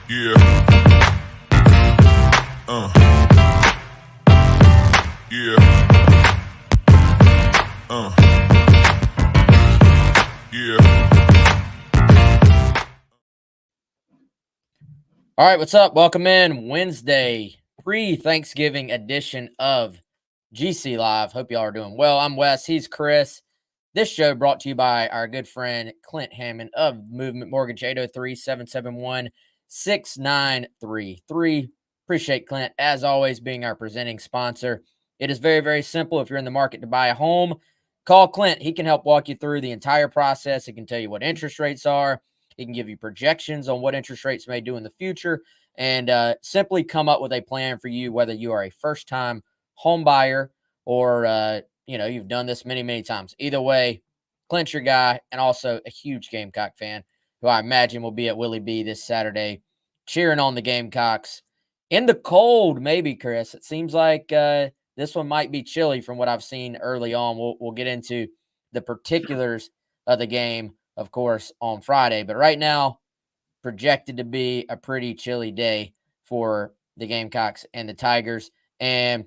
Yeah. Yeah. Yeah. All right, what's up? Welcome in Wednesday, pre-Thanksgiving edition of GC Live. Hope y'all are doing well. I'm Wes. He's Chris. This show brought to you by our good friend Clint Hammond of Movement Mortgage, 803-771-6933. Appreciate Clint, as always, being our presenting sponsor. It is very, very simple. If you're in the market to buy a home, call Clint. He can help walk you through the entire process. He can tell you what interest rates are. He can give you projections on what interest rates may do in the future and simply come up with a plan for you, whether you are a first-time home buyer or, you've done this many, many times. Either way, Clint's your guy, and also a huge Gamecock fan who I imagine will be at Willie B this Saturday cheering on the Gamecocks. In the cold, maybe, Chris. It seems like this one might be chilly from what I've seen early on. We'll get into the particulars of the game, of course, on Friday. But right now, projected to be a pretty chilly day for the Gamecocks and the Tigers. And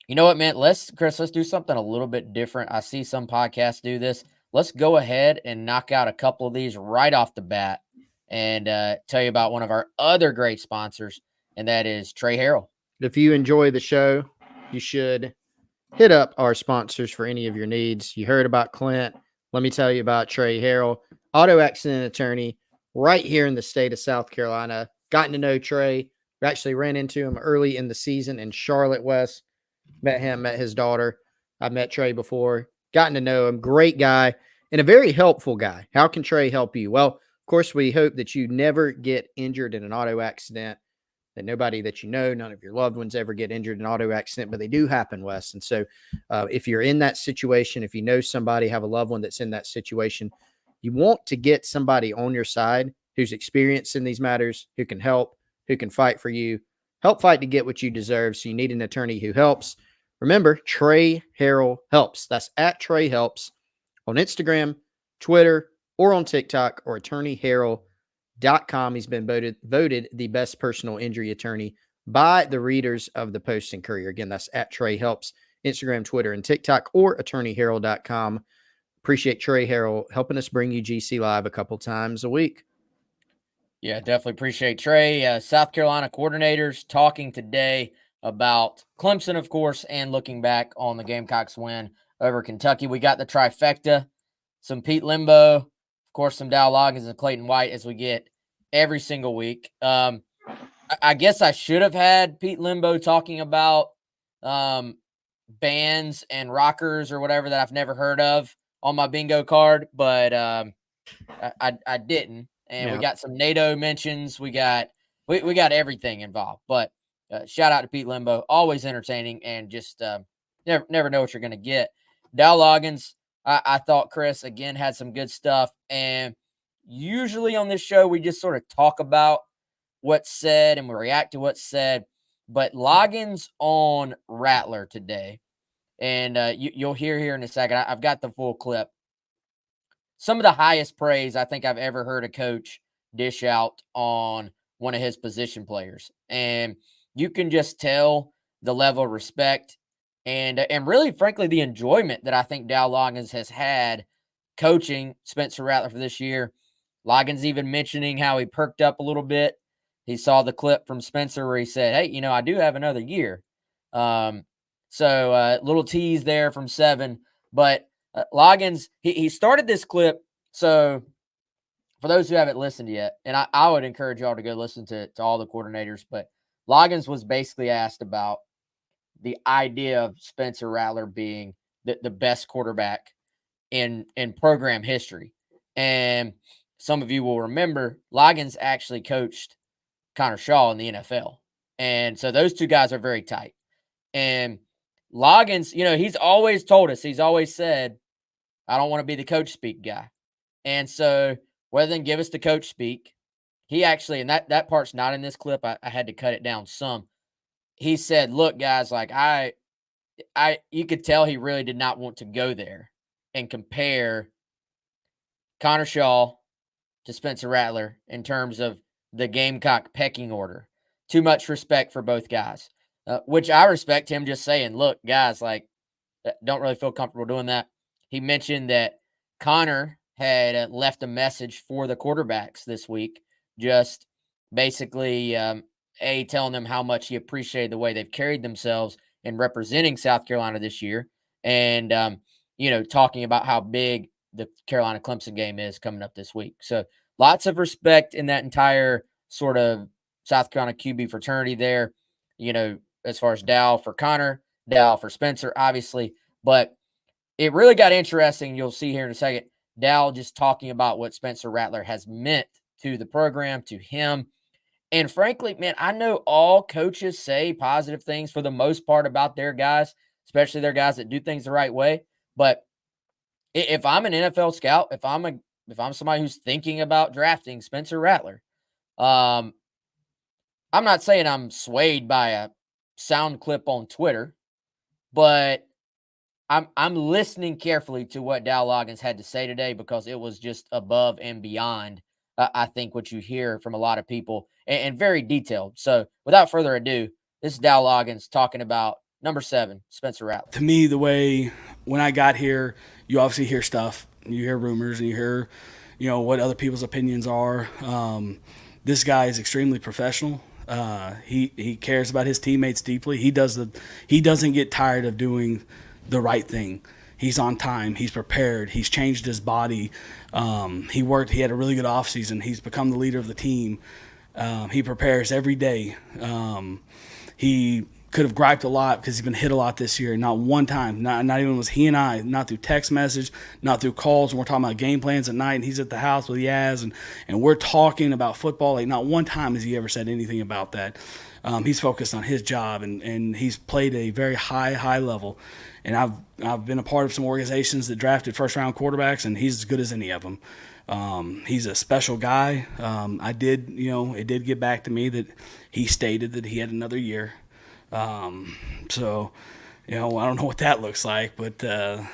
you know what, man? Chris, let's do something a little bit different. I see some podcasts do this. Let's go ahead and knock out a couple of these right off the bat and tell you about one of our other great sponsors, and that is Trey Harrell. If you enjoy the show, you should hit up our sponsors for any of your needs. You heard about Clint. Let me tell you about Trey Harrell, auto accident attorney right here in the state of South Carolina. Gotten to know Trey. We actually ran into him early in the season in Charlotte, West. Met him, met his daughter. I've met Trey before. Gotten to know him. Great guy and a very helpful guy. How can Trey help you? Well, of course, we hope that you never get injured in an auto accident, that nobody that you know, none of your loved ones ever get injured in an auto accident, but they do happen, Wes. And so if you're in that situation, if you know somebody, have a loved one that's in that situation, you want to get somebody on your side who's experienced in these matters, who can help, who can fight for you, help fight to get what you deserve. So you need an attorney who helps. Remember, Trey Harrell Helps. That's at Trey Helps on Instagram, Twitter, or on TikTok, or attorneyharrell.com. He's been voted the best personal injury attorney by the readers of the Post and Courier. Again, that's at Trey Helps, Instagram, Twitter, and TikTok, or attorneyharrell.com. Appreciate Trey Harrell helping us bring you GC Live a couple times a week. Yeah, definitely appreciate Trey. South Carolina coordinators talking today about Clemson, of course, and looking back on the Gamecocks win over Kentucky. We got the trifecta, some Pete Limbo, of course, some Dow Loggins and Clayton White, as we get every single week. I guess I should have had Pete Limbo talking about bands and rockers or whatever that I've never heard of on my bingo card, but I didn't. And we got some NATO mentions. We got everything involved. But shout out to Pete Limbo, always entertaining, and just never know what you're going to get. Dow Loggins, I thought Chris again had some good stuff. And usually on this show we just sort of talk about what's said and we react to what's said. But Loggins on Rattler today, and you'll hear here in a second. I've got the full clip. Some of the highest praise I think I've ever heard a coach dish out on one of his position players. And you can just tell the level of respect and really, frankly, the enjoyment that I think Dow Loggins has had coaching Spencer Rattler for this year. Loggins even mentioning how he perked up a little bit. He saw the clip from Spencer where he said, hey, I do have another year. So little tease there from 7. But Loggins, he started this clip. So for those who haven't listened yet, and I would encourage y'all to go listen to all the coordinators, but Loggins was basically asked about the idea of Spencer Rattler being the best quarterback in program history. And some of you will remember Loggins actually coached Connor Shaw in the NFL. And so those two guys are very tight. And Loggins, he's always told us, he's always said, I don't want to be the coach speak guy. And so rather than give us the coach speak, he actually, and that part's not in this clip, I had to cut it down some. He said, look, guys, like you could tell he really did not want to go there and compare Connor Shaw to Spencer Rattler in terms of the Gamecock pecking order. Too much respect for both guys, which I respect him just saying, look, guys, like, don't really feel comfortable doing that. He mentioned that Connor had left a message for the quarterbacks this week, just basically telling them how much he appreciated the way they've carried themselves in representing South Carolina this year, and talking about how big the Carolina Clemson game is coming up this week. So lots of respect in that entire sort of South Carolina QB fraternity there. As far as Dow for Connor, Dow for Spencer, obviously. But it really got interesting. You'll see here in a second. Dow just talking about what Spencer Rattler has meant to the program, to him. And frankly, man, I know all coaches say positive things for the most part about their guys, especially their guys that do things the right way. But if I'm an NFL scout, if I'm somebody who's thinking about drafting Spencer Rattler, I'm not saying I'm swayed by a sound clip on Twitter, but I'm listening carefully to what Dow Loggins had to say today, because it was just above and beyond, I think, what you hear from a lot of people, and very detailed. So without further ado, this is Dow Loggins talking about number 7, Spencer Rattler. To me, the way when I got here, you obviously hear stuff, you hear rumors, and you hear, what other people's opinions are. This guy is extremely professional. He cares about his teammates deeply. He doesn't get tired of doing the right thing. He's on time. He's prepared. He's changed his body. He had a really good offseason. He's become the leader of the team. He prepares every day. He could have griped a lot because he's been hit a lot this year. Not one time, not even was he and I, not through text message, not through calls. And we're talking about game plans at night, and he's at the house with Yaz, and we're talking about football. Like, not one time has he ever said anything about that. He's focused on his job, and he's played a very high level. And I've been a part of some organizations that drafted first-round quarterbacks, and he's as good as any of them. He's a special guy. It did get back to me that he stated that he had another year. So, I don't know what that looks like, but I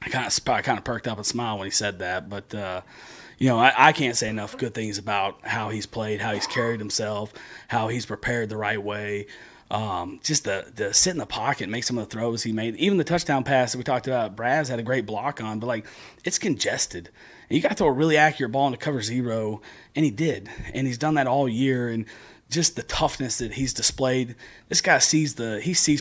kind of perked up and smiled when he said that. But I can't say enough good things about how he's played, how he's carried himself, how he's prepared the right way. Just to sit in the pocket and make some of the throws he made. Even the touchdown pass that we talked about, Braz had a great block on, but it's congested. And you got to throw a really accurate ball into cover 0, and he did. And he's done that all year. And just the toughness that he's displayed. This guy sees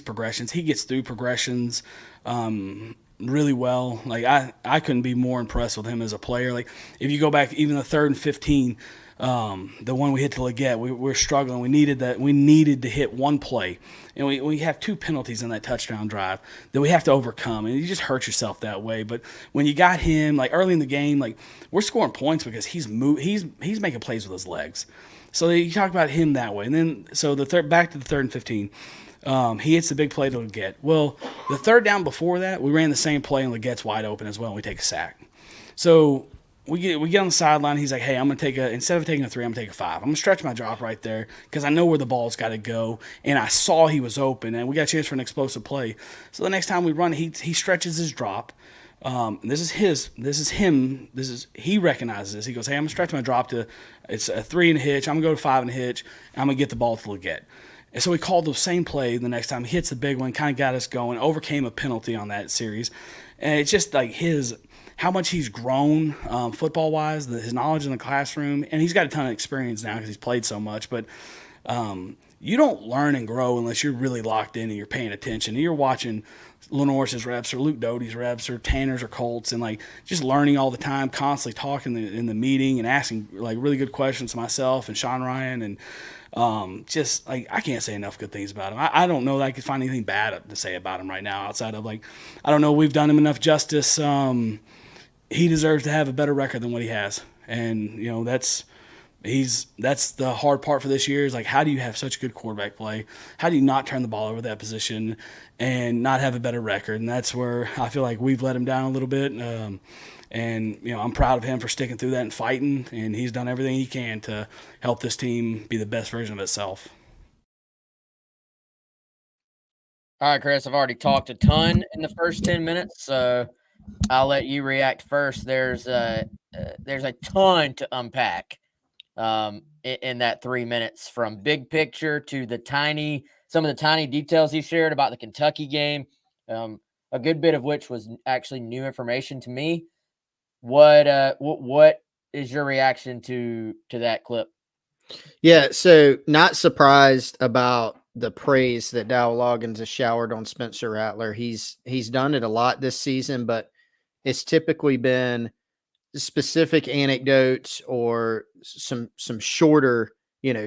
progressions. He gets through progressions really well. I couldn't be more impressed with him as a player. If you go back, even the 3rd and 15, the one we hit to Luedecke, we're struggling. We needed to hit one play, and we have 2 penalties in that touchdown drive that we have to overcome, and you just hurt yourself that way. But when you got him, early in the game, we're scoring points because he's making plays with his legs. So you talk about him that way, and then back to the 3rd and 15. He hits the big play to Luedecke. Well, the 3rd down before that, we ran the same play, and Luedecke's wide open as well, and we take a sack. So we get on the sideline. He's like, hey, I'm going to instead of taking a 3, I'm going to take a 5. I'm going to stretch my drop right there because I know where the ball's got to go, and I saw he was open, and we got a chance for an explosive play. So the next time we run, he stretches his drop. He recognizes this. He goes, hey, I'm going to stretch my drop to, it's a 3 and a hitch. I'm going to go to 5 and a hitch. And I'm going to get the ball to Luedecke. And so we called the same play the next time. He hits the big one, kind of got us going, overcame a penalty on that series. And it's just how much he's grown football-wise, his knowledge in the classroom. And he's got a ton of experience now because he's played so much. But you don't learn and grow unless you're really locked in and you're paying attention. And you're watching Lenoir's reps or Luke Doty's reps or Tanner's or Colt's, and just learning all the time, constantly talking in the meeting and asking really good questions to myself and Sean Ryan, and I can't say enough good things about him. I don't know that I could find anything bad to say about him right now outside of I don't know, we've done him enough justice. He deserves to have a better record than what he has, and that's the hard part for this year is how do you have such good quarterback play? How do you not turn the ball over that position and not have a better record? And that's where I feel like we've let him down a little bit. And I'm proud of him for sticking through that and fighting, and he's done everything he can to help this team be the best version of itself. All right, Chris, I've already talked a ton in the first 10 minutes, so I'll let you react first. There's a ton to unpack in that 3 minutes, from big picture to some of the tiny details he shared about the Kentucky game, a good bit of which was actually new information to me. What is your reaction to that clip? Yeah, so not surprised about the praise that Dow Loggins has showered on Spencer Rattler. He's done it a lot this season, but it's typically been specific anecdotes or some shorter,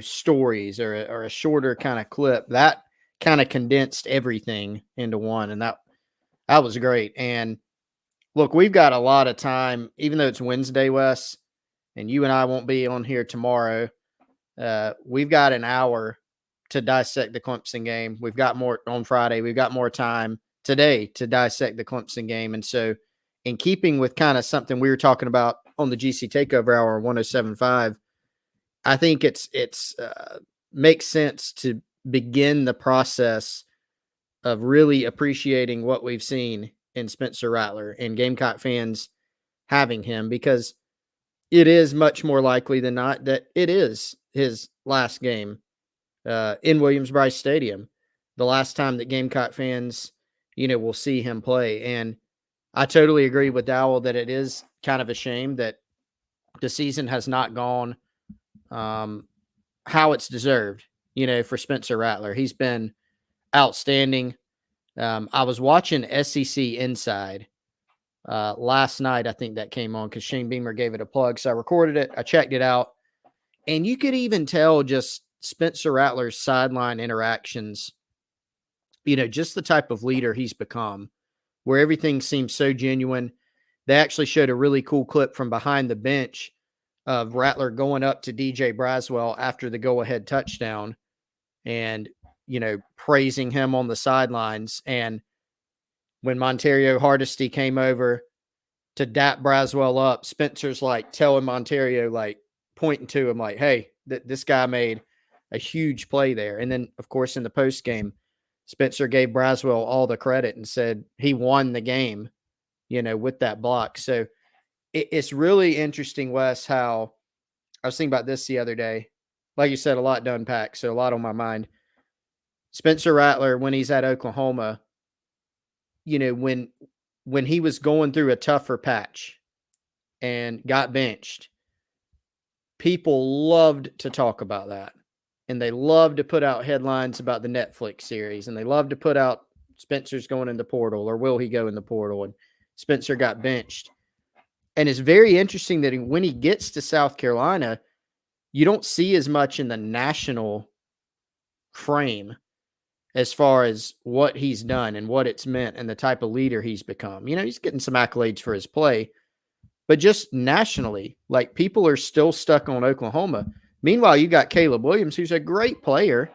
stories, or a shorter kind of clip that kind of condensed everything into one, and that was great. And look, we've got a lot of time, even though it's Wednesday, Wes, and you and I won't be on here tomorrow. We've got an hour to dissect the Clemson game. We've got more on Friday. We've got more time today to dissect the Clemson game. And so, in keeping with kind of something we were talking about on the GC Takeover Hour 107.5, I think it's makes sense to begin the process of really appreciating what we've seen in Spencer Rattler and Gamecock fans having him, because it is much more likely than not that it is his last game in Williams-Brice Stadium, the last time that Gamecock fans, will see him play. And I totally agree with Dowell that it is kind of a shame that the season has not gone how it's deserved, for Spencer Rattler. He's been outstanding. I was watching SEC Inside last night. I think that came on because Shane Beamer gave it a plug. So I recorded it. I checked it out. And you could even tell just Spencer Rattler's sideline interactions, just the type of leader he's become, where everything seems so genuine. They actually showed a really cool clip from behind the bench of Rattler going up to DJ Braswell after the go-ahead touchdown and, praising him on the sidelines. And when Montario Hardesty came over to dap Braswell up, Spencer's like telling Montario, like pointing to him like, hey, this guy made a huge play there. And then, of course, in the post game, Spencer gave Braswell all the credit and said he won the game, with that block. So it's really interesting, Wes, how I was thinking about this the other day. Like you said, a lot to unpack, so a lot on my mind. Spencer Rattler, when he's at Oklahoma, when he was going through a tougher patch and got benched, people loved to talk about that. And they loved to put out headlines about the Netflix series. And they loved to put out Spencer's going in the portal, or will he go in the portal? And Spencer got benched. And it's very interesting that when he gets to South Carolina, you don't see as much in the national frame as far as what he's done and what it's meant and the type of leader he's become. He's getting some accolades for his play, but just nationally, like, people are still stuck on Oklahoma. Meanwhile, you got Caleb Williams, who's a great player.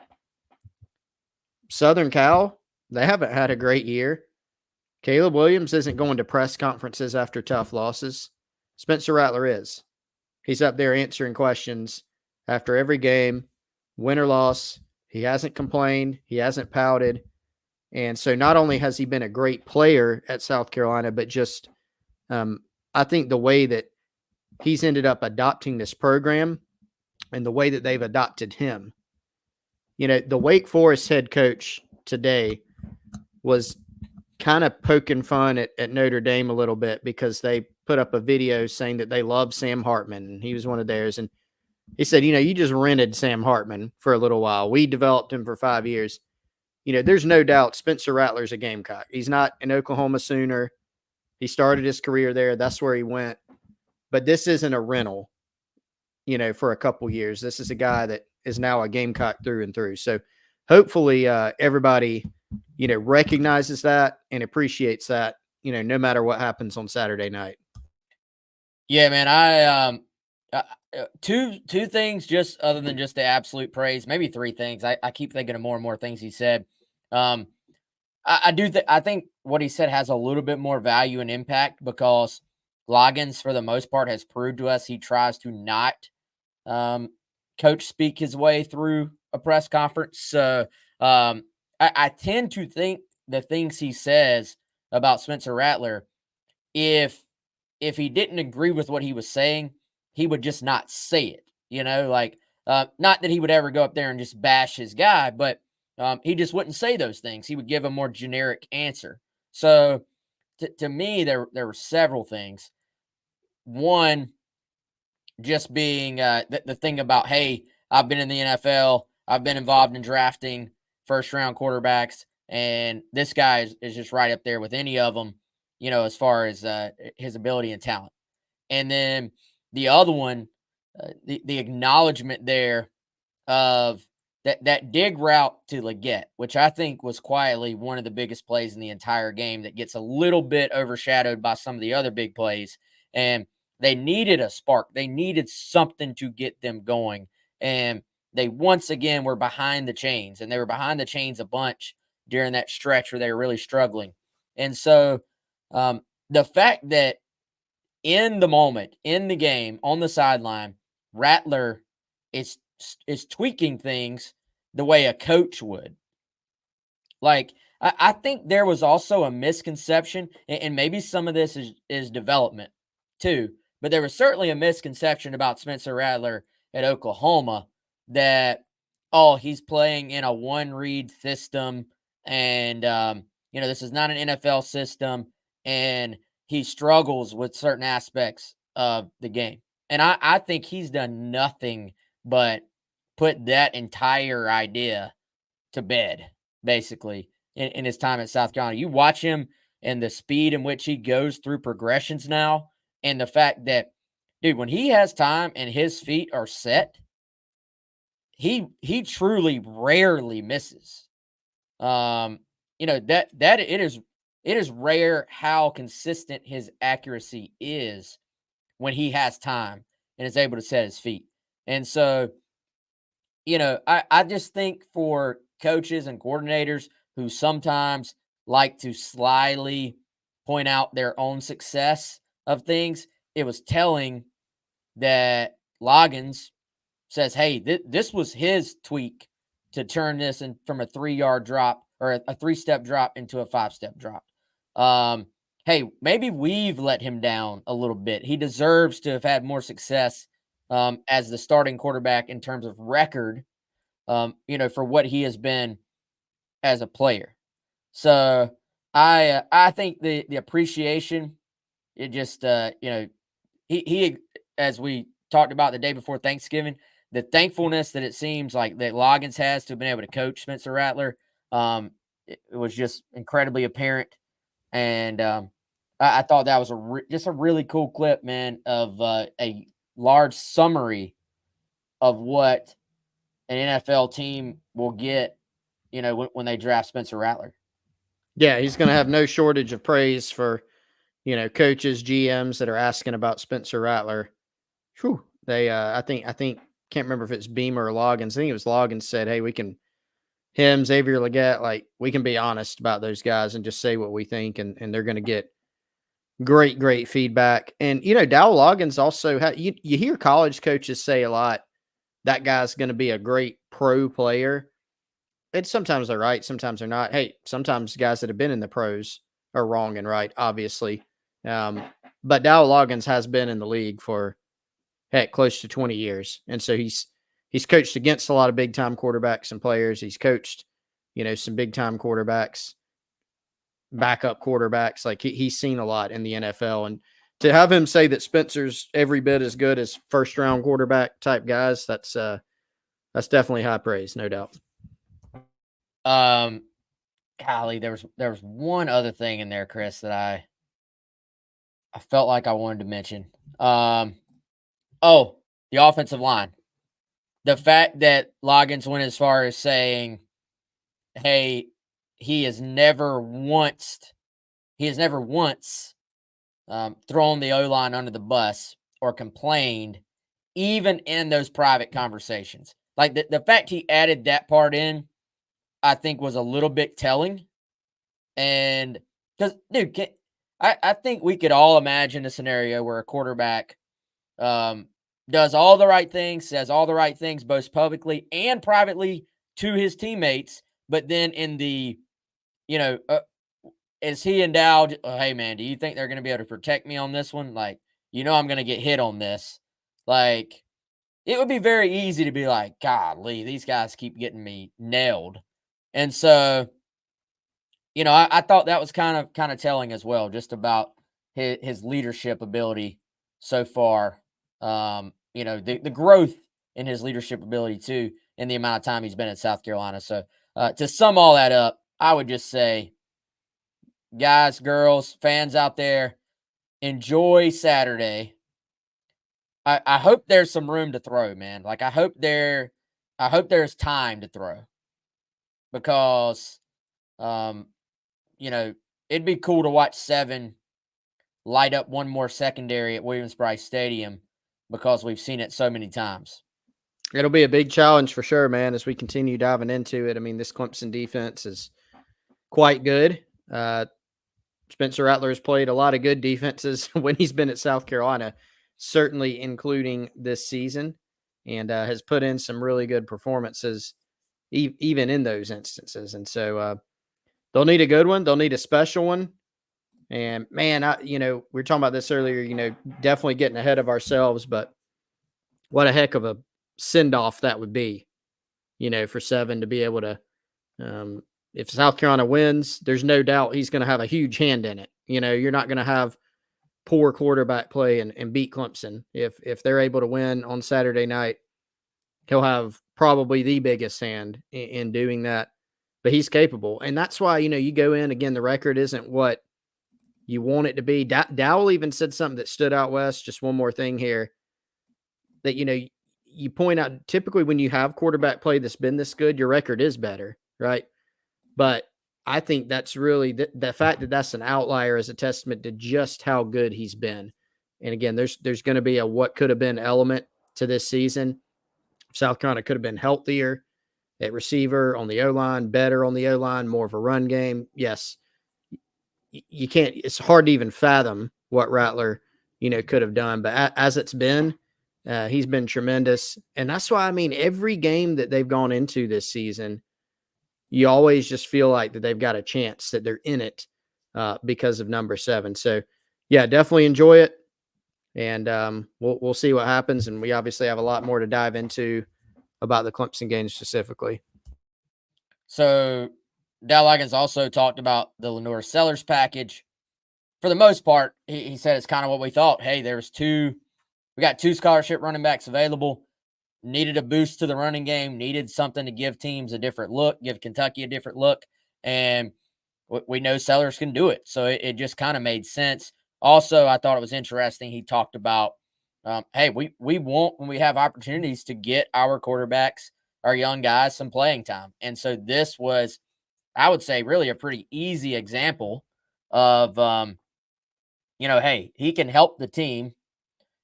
Southern Cal, they haven't had a great year. Caleb Williams isn't going to press conferences after tough losses. Spencer Rattler is. He's up there answering questions after every game, win or loss. He hasn't complained. He hasn't pouted. And so not only has he been a great player at South Carolina, but just I think the way that he's ended up adopting this program and the way that they've adopted him. The Wake Forest head coach today was kind of poking fun at Notre Dame a little bit because they put up a video saying that they love Sam Hartman, and he was one of theirs. And he said, you just rented Sam Hartman for a little while. We developed him for 5 years. There's no doubt Spencer Rattler's a Gamecock. He's not an Oklahoma Sooner. He started his career there. That's where he went. But this isn't a rental, for a couple years. This is a guy that is now a Gamecock through and through. So hopefully everybody, recognizes that and appreciates that, no matter what happens on Saturday night. Yeah, man. Two things, just other than just the absolute praise, maybe three things. I keep thinking of more and more things he said. I think what he said has a little bit more value and impact because Loggins, for the most part, has proved to us he tries to not coach speak his way through a press conference. So I tend to think the things he says about Spencer Rattler, if he didn't agree with what he was saying, he would just not say it. like not that he would ever go up there and just bash his guy, but he just wouldn't say those things. He would give a more generic answer. So to me, there were several things. One, just being the thing about, hey, I've been in the NFL, I've been involved in drafting first round quarterbacks, and this guy is just right up there with any of them, as far as his ability and talent. And then the other one, the acknowledgement there of that dig route to Luedecke, which I think was quietly one of the biggest plays in the entire game that gets a little bit overshadowed by some of the other big plays. And they needed a spark. They needed something to get them going. And they once again were behind the chains, and they were behind the chains a bunch during that stretch where they were really struggling. And so the fact that in the moment, in the game, on the sideline, Rattler is tweaking things the way a coach would. Like, I think there was also a misconception, and maybe some of this is development too, but there was certainly a misconception about Spencer Rattler at Oklahoma that, oh, he's playing in a one-read system, and, this is not an NFL system, and he struggles with certain aspects of the game. And I think he's done nothing but put that entire idea to bed, basically, in his time at South Carolina. You watch him and the speed in which he goes through progressions now, and the fact that, dude, when he has time and his feet are set, he truly rarely misses. That it is rare how consistent his accuracy is when he has time and is able to set his feet. And so, I just think for coaches and coordinators who sometimes like to slyly point out their own success of things, it was telling that Loggins says, hey, this was his tweak to turn this from a 3-yard drop or a 3-step drop into a 5-step drop. Hey, maybe we've let him down a little bit. He deserves to have had more success as the starting quarterback in terms of record, for what he has been as a player. So I think the appreciation, it just, he, as we talked about the day before Thanksgiving, the thankfulness that it seems like that Loggins has to have been able to coach Spencer Rattler, it was just incredibly apparent. And I thought that was just a really cool clip, man, of a large summary of what an NFL team will get, when they draft Spencer Rattler. Yeah, he's going to have no shortage of praise for, coaches, GMs that are asking about Spencer Rattler. Whew, they, I think, can't remember if it's Beamer or Loggins. I think it was Loggins said, hey, Xavier Luedecke, like, we can be honest about those guys and just say what we think, and they're going to get great feedback. And, Dowell Loggins also, you hear college coaches say a lot, that guy's going to be a great pro player. And sometimes they're right, sometimes they're not. Hey, sometimes guys that have been in the pros are wrong and right, obviously. But Dowell Loggins has been in the league for, close to 20 years. And so he's coached against a lot of big-time quarterbacks and players. He's coached, some big-time quarterbacks, backup quarterbacks. Like, he's seen a lot in the NFL. And to have him say that Spencer's every bit as good as first-round quarterback type guys, that's definitely high praise, no doubt. Golly, there was one other thing in there, Chris, that I felt like I wanted to mention. The offensive line. The fact that Loggins went as far as saying, hey, he has never once thrown the O-line under the bus or complained, even in those private conversations. Like, the fact he added that part in, I think, was a little bit telling. And because, dude, I think we could all imagine a scenario where a quarterback does all the right things, says all the right things, both publicly and privately to his teammates, but then in the, is he endowed, hey, man, do you think they're going to be able to protect me on this one? Like, I'm going to get hit on this. Like, it would be very easy to be like, golly, these guys keep getting me nailed. And so, I thought that was kind of telling as well, just about his leadership ability so far. The growth in his leadership ability too, in the amount of time he's been at South Carolina. So to sum all that up, I would just say, guys, girls, fans out there, enjoy Saturday. I hope there's some room to throw, man. Like I hope there's time to throw because um, it'd be cool to watch 7 light up one more secondary at Williams-Brice Stadium because we've seen it so many times. It'll be a big challenge for sure, man, as we continue diving into it. I mean, this Clemson defense is quite good. Spencer Rattler has played a lot of good defenses when he's been at South Carolina, certainly including this season, and has put in some really good performances even in those instances. And so they'll need a good one. They'll need a special one. And man, we were talking about this earlier, definitely getting ahead of ourselves, but what a heck of a send-off that would be, for 7 to be able to, if South Carolina wins, there's no doubt he's going to have a huge hand in it. You're not going to have poor quarterback play and beat Clemson. If they're able to win on Saturday night, he'll have probably the biggest hand in doing that, but he's capable. And that's why, you go in again, the record isn't what you want it to be. Dowell even said something that stood out, Wes. Just one more thing here that, you point out, typically when you have quarterback play that's been this good, your record is better, right? But I think that's really the fact that that's an outlier is a testament to just how good he's been. And again, there's going to be a what could have been element to this season. South Carolina could have been healthier at receiver, on the O-line, better on the O-line, more of a run game. Yes, you can't, it's hard to even fathom what Rattler, could have done. But as it's been, he's been tremendous. And that's why, every game that they've gone into this season, you always just feel like that they've got a chance, that they're in it because of number 7. So, yeah, definitely enjoy it. And we'll see what happens. And we obviously have a lot more to dive into about the Clemson game specifically. So Dal Loggins also talked about the Lenore Sellers package. For the most part, he said it's kind of what we thought. Hey, we got 2 scholarship running backs available. Needed a boost to the running game, needed something to give teams a different look, give Kentucky a different look. And we know Sellers can do it. So it just kind of made sense. Also, I thought it was interesting. He talked about, hey, we want, when we have opportunities, to get our quarterbacks, our young guys, some playing time. And so this was, I would say, really a pretty easy example of, hey, he can help the team,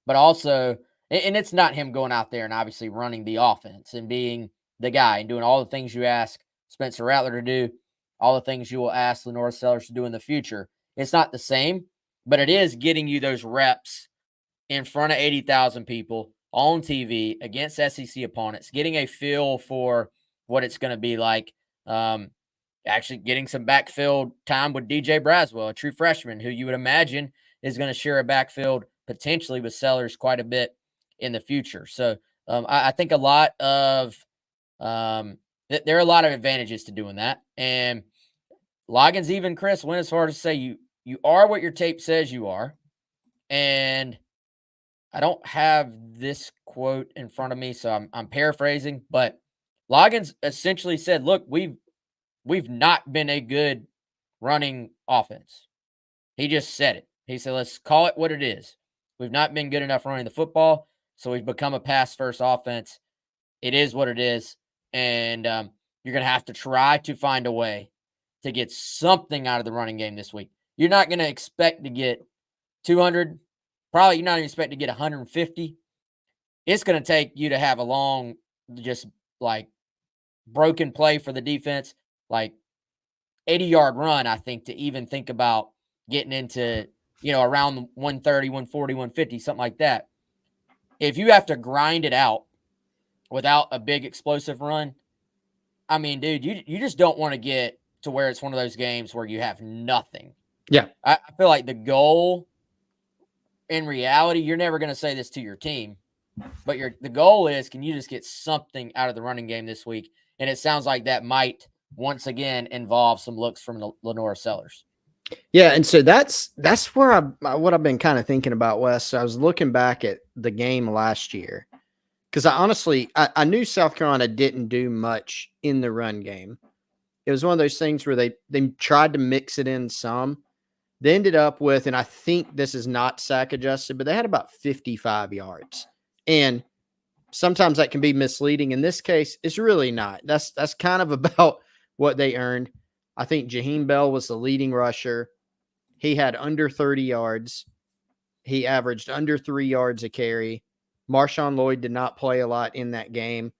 but also, and it's not him going out there and obviously running the offense and being the guy and doing all the things you ask Spencer Rattler to do, all the things you will ask Lenore Sellers to do in the future. It's not the same, but it is getting you those reps in front of 80,000 people on TV against SEC opponents, getting a feel for what it's going to be like. Actually getting some backfield time with DJ Braswell, a true freshman who you would imagine is going to share a backfield potentially with Sellers quite a bit in the future. So I think there are a lot of advantages to doing that. And Loggins, even Chris, went as far as to say you are what your tape says you are. And I don't have this quote in front of me, so I'm paraphrasing, but Loggins essentially said, look, we've not been a good running offense. He just said it. He said, let's call it what it is. We've not been good enough running the football, so we've become a pass-first offense. It is what it is, and you're going to have to try to find a way to get something out of the running game this week. You're not going to expect to get 200. Probably you're not even expecting to get 150. It's going to take you to have a long, just like broken play for the defense, like 80-yard run, I think, to even think about getting into, around 130, 140, 150, something like that. If you have to grind it out without a big explosive run, dude, you just don't want to get to where it's one of those games where you have nothing. Yeah. I feel like the goal, in reality, you're never going to say this to your team, But the goal is, can you just get something out of the running game this week? And it sounds like that might once again involve some looks from Lenora Sellers. Yeah, and so that's where what I've been kind of thinking about, Wes. So I was looking back at the game last year because I knew South Carolina didn't do much in the run game. It was one of those things where they tried to mix it in some. They ended up with, and I think this is not sack adjusted, but they had about 55 yards. And sometimes that can be misleading. In this case, it's really not. That's kind of about what they earned. I think Jaheim Bell was the leading rusher. He had under 30 yards. He averaged under 3 yards a carry. Marshawn Lloyd did not play a lot in that game.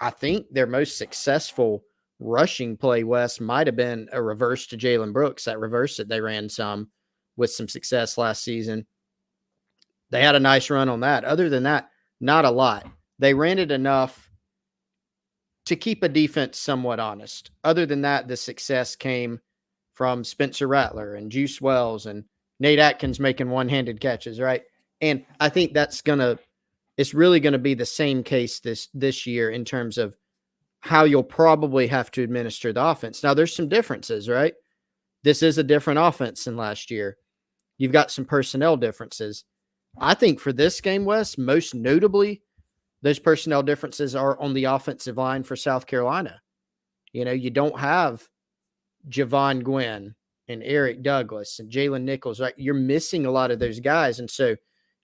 I think their most successful rushing play, Wes, might have been a reverse to Jalen Brooks. That reverse that they ran some with some success last season. They had a nice run on that. Other than that, not a lot. They ran it enough to keep a defense somewhat honest. Other than that, the success came from Spencer Rattler and Juice Wells and Nate Atkins making one-handed catches, right? And I think it's really going to be the same case this year in terms of how you'll probably have to administer the offense. Now, there's some differences, right? This is a different offense than last year. You've got some personnel differences. I think for this game, Wes, most notably, those personnel differences are on the offensive line for South Carolina. You don't have Javon Gwynn and Eric Douglas and Jalen Nichols, right? You're missing a lot of those guys. And so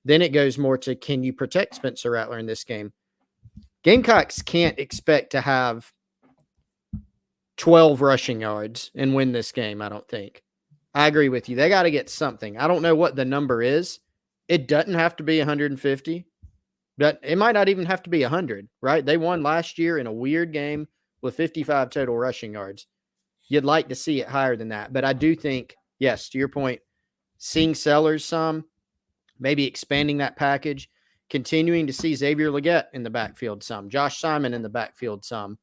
then it goes more to, can you protect Spencer Rattler in this game? Gamecocks can't expect to have 12 rushing yards and win this game, I don't think. I agree with you. They got to get something. I don't know what the number is. It doesn't have to be 150, but it might not even have to be 100, right? They won last year in a weird game with 55 total rushing yards. You'd like to see it higher than that. But I do think, yes, to your point, seeing Sellers some, maybe expanding that package, continuing to see Xavier Luedecke in the backfield some, Josh Simon in the backfield some,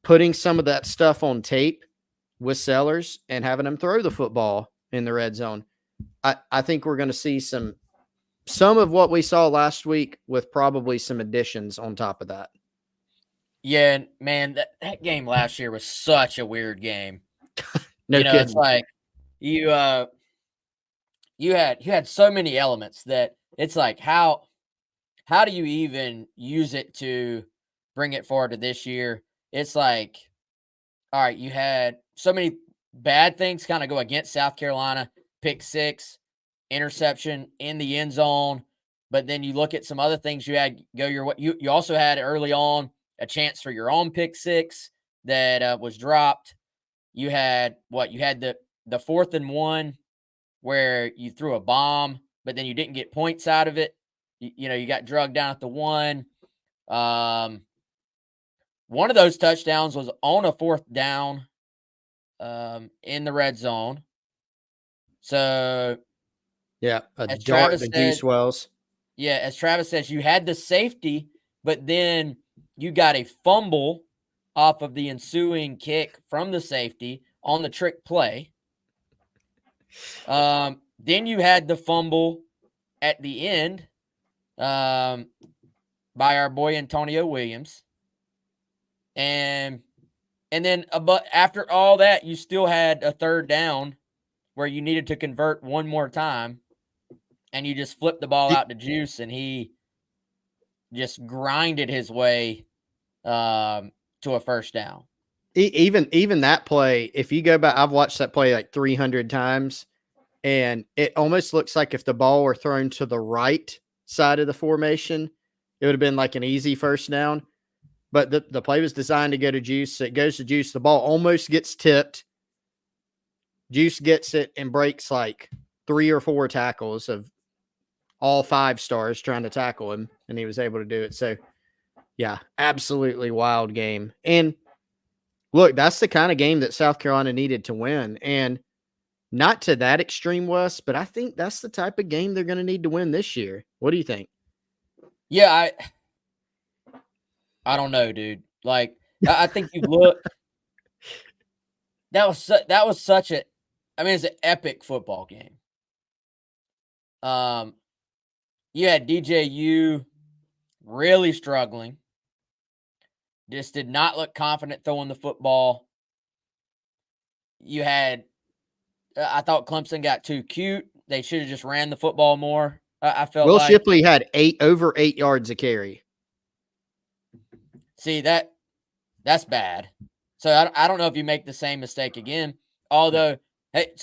putting some of that stuff on tape with Sellers and having him throw the football in the red zone. I think we're going to see some of what we saw last week with probably some additions on top of that. Yeah, man, that game last year was such a weird game. No kidding. It's like you had so many elements that it's like, how do you even use it to bring it forward to this year? It's like, all right, you had so many bad things kind of go against South Carolina, pick six, interception in the end zone. But then you look at some other things you had go your way. You also had early on a chance for your own pick six that was dropped. You had You had the 4th and 1 where you threw a bomb, but then you didn't get points out of it. You got drugged down at the 1. One of those touchdowns was on a 4th down in the red zone. So, yeah, as Travis said, Juice Wells. Yeah, as Travis says, you had the safety, but then you got a fumble off of the ensuing kick from the safety on the trick play. Then you had the fumble at the end by our boy Antonio Williams. And then but after all that, you still had a 3rd down where you needed to convert one more time, and you just flipped the ball out to Juice, and he just grinded his way to a 1st down. Even that play, if you go back, I've watched that play like 300 times, and it almost looks like if the ball were thrown to the right side of the formation, it would have been like an easy 1st down. But the play was designed to go to Juice. So it goes to Juice. The ball almost gets tipped. Juice gets it and breaks like 3 or 4 tackles of all 5 stars trying to tackle him, and he was able to do it. So, yeah, absolutely wild game. And look, that's the kind of game that South Carolina needed to win. And not to that extreme, Wes, but I think that's the type of game they're going to need to win this year. What do you think? Yeah, I don't know, dude. Like, I think you look. That was such a. I mean, it's an epic football game. You had DJU really struggling. Just did not look confident throwing the football. You had, I thought Clemson got too cute. They should have just ran the football more. I felt Will like. Shipley had over 8 yards a carry. See, that's bad. So I don't know if you make the same mistake again. Although, hey,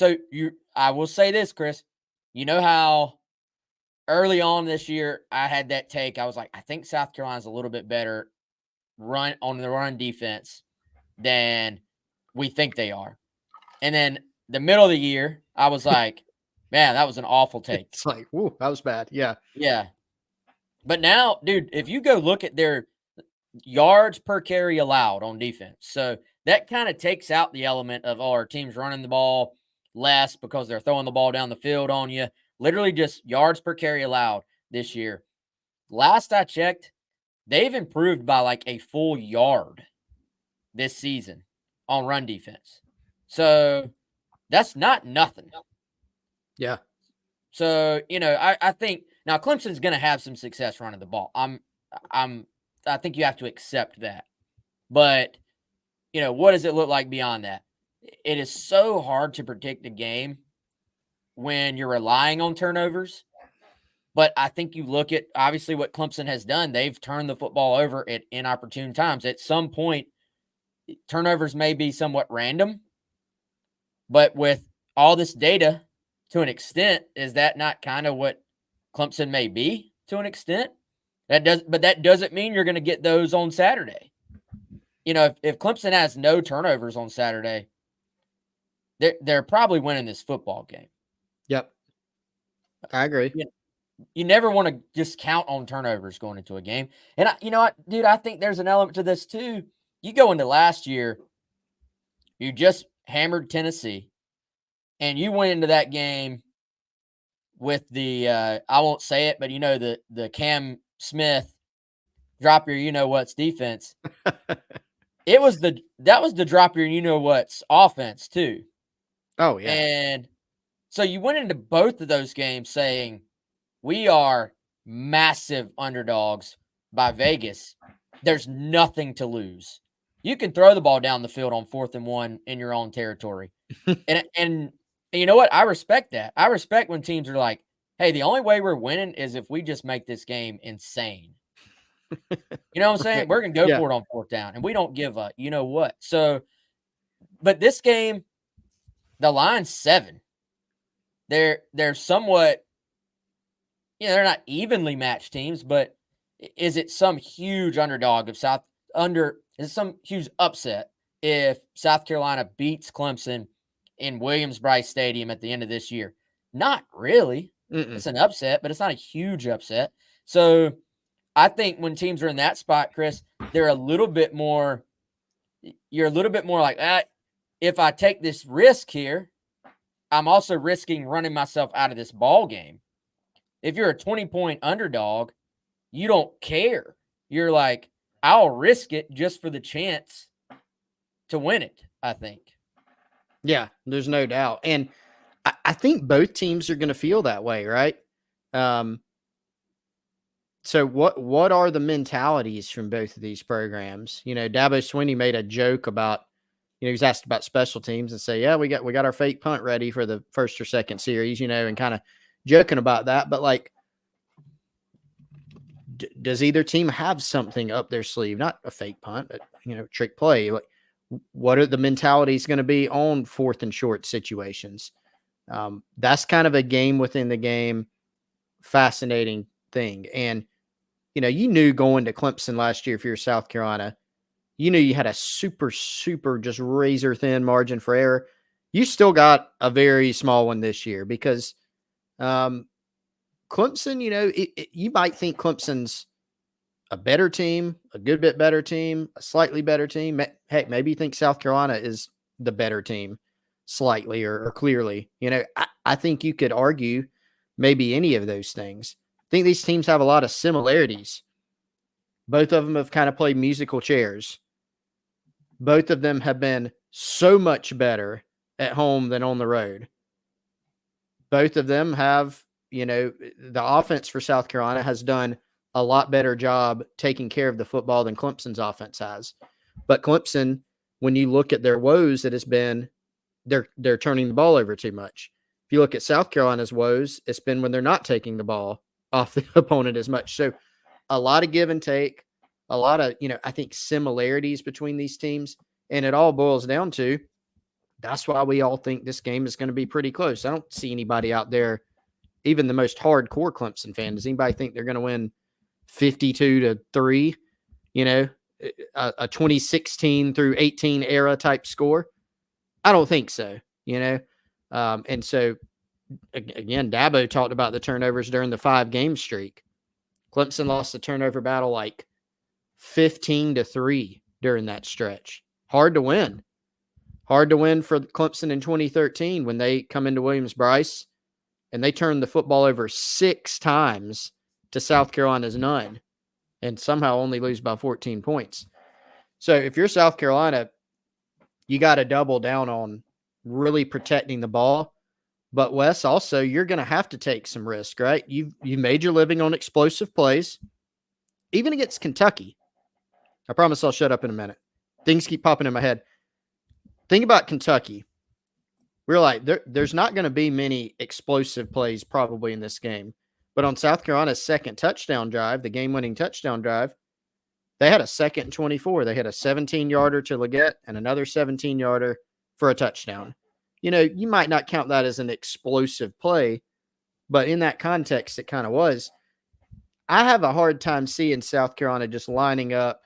I will say this, Chris. You know how early on this year I had that take. I was like, I think South Carolina's a little bit better on the run defense than we think they are. And then the middle of the year, I was like, man, that was an awful take. It's like, whoo, that was bad. Yeah. Yeah. But now, dude, if you go look at their yards per carry allowed on defense, so that kind of takes out the element of, our team's running the ball less because they're throwing the ball down the field on you. Literally just yards per carry allowed this year. Last I checked, they've improved by like a full yard this season on run defense. So that's not nothing. Yeah. So, I think now Clemson's going to have some success running the ball. I think you have to accept that. But, what does it look like beyond that? It is so hard to predict a game when you're relying on turnovers. But I think you look at obviously what Clemson has done. They've turned the football over at inopportune times. At some point, turnovers may be somewhat random. But with all this data, to an extent, is that not kind of what Clemson may be to an extent? But that doesn't mean you're going to get those on Saturday. If Clemson has no turnovers on Saturday, they're probably winning this football game. Yep. I agree. You never want to just count on turnovers going into a game. And you know what, dude, I think there's an element to this too. You go into last year, you just hammered Tennessee, and you went into that game with the I won't say it, but the Cam Smith drop your what's defense. That was the drop your what's offense too. Oh yeah. And so you went into both of those games saying we are massive underdogs by Vegas. There's nothing to lose. You can throw the ball down the field on 4th and 1 in your own territory. and you know what? I respect that. I respect when teams are like, hey, the only way we're winning is if we just make this game insane. You know what I'm saying? We're going to go for it on 4th down, and we don't give up. You know what? So, but this game, the line's 7. They're somewhat, they're not evenly matched teams, but is it some huge underdog of is it some huge upset if South Carolina beats Clemson in Williams-Brice Stadium at the end of this year? Not really. It's an upset, but it's not a huge upset. So I think when teams are in that spot, Chris, you're a little bit more like, if I take this risk here, I'm also risking running myself out of this ball game. If you're a 20-point underdog, you don't care. You're like, I'll risk it just for the chance to win it, I think. Yeah, there's no doubt. And I think both teams are going to feel that way, right? So what are the mentalities from both of these programs? Dabo Swinney made a joke about, he was asked about special teams and say, yeah, we got our fake punt ready for the first or second series, and kind of joking about that. But like, does either team have something up their sleeve? Not a fake punt, but trick play. Like, what are the mentalities going to be on 4th and short situations? That's kind of a game within the game, fascinating thing. And you knew going to Clemson last year, if you're South Carolina, you had a super, super just razor thin margin for error. You still got a very small one this year because Clemson, you might think Clemson's a better team, a good bit better team, a slightly better team. Heck, maybe you think South Carolina is the better team slightly or clearly. I think you could argue maybe any of those things. I think these teams have a lot of similarities. Both of them have kind of played musical chairs. Both of them have been so much better at home than on the road. Both of them have, the offense for South Carolina has done a lot better job taking care of the football than Clemson's offense has. But Clemson, when you look at their woes, it has been they're turning the ball over too much. If you look at South Carolina's woes, it's been when they're not taking the ball off the opponent as much. So a lot of give and take, a lot of, I think similarities between these teams. And it all boils down to that's why we all think this game is going to be pretty close. I don't see anybody out there, even the most hardcore Clemson fan. Does anybody think they're going to win 52-3, a 2016 through 18 era type score? I don't think so, and so, again, Dabo talked about the turnovers during the 5-game streak. Clemson lost the turnover battle like 15-3 during that stretch. Hard to win. Hard to win for Clemson in 2013 when they come into Williams-Brice and they turn the football over 6 times to South Carolina's none and somehow only lose by 14 points. So if you're South Carolina, you got to double down on really protecting the ball. But Wes, also, you're going to have to take some risk, right? You made your living on explosive plays, even against Kentucky. I promise I'll shut up in a minute. Things keep popping in my head. Think about Kentucky. We're like, there's not going to be many explosive plays probably in this game. But on South Carolina's second touchdown drive, the game-winning touchdown drive, they had a 2nd and 24. They had a 17-yarder to Luedecke and another 17-yarder for a touchdown. You might not count that as an explosive play, but in that context, it kind of was. I have a hard time seeing South Carolina just lining up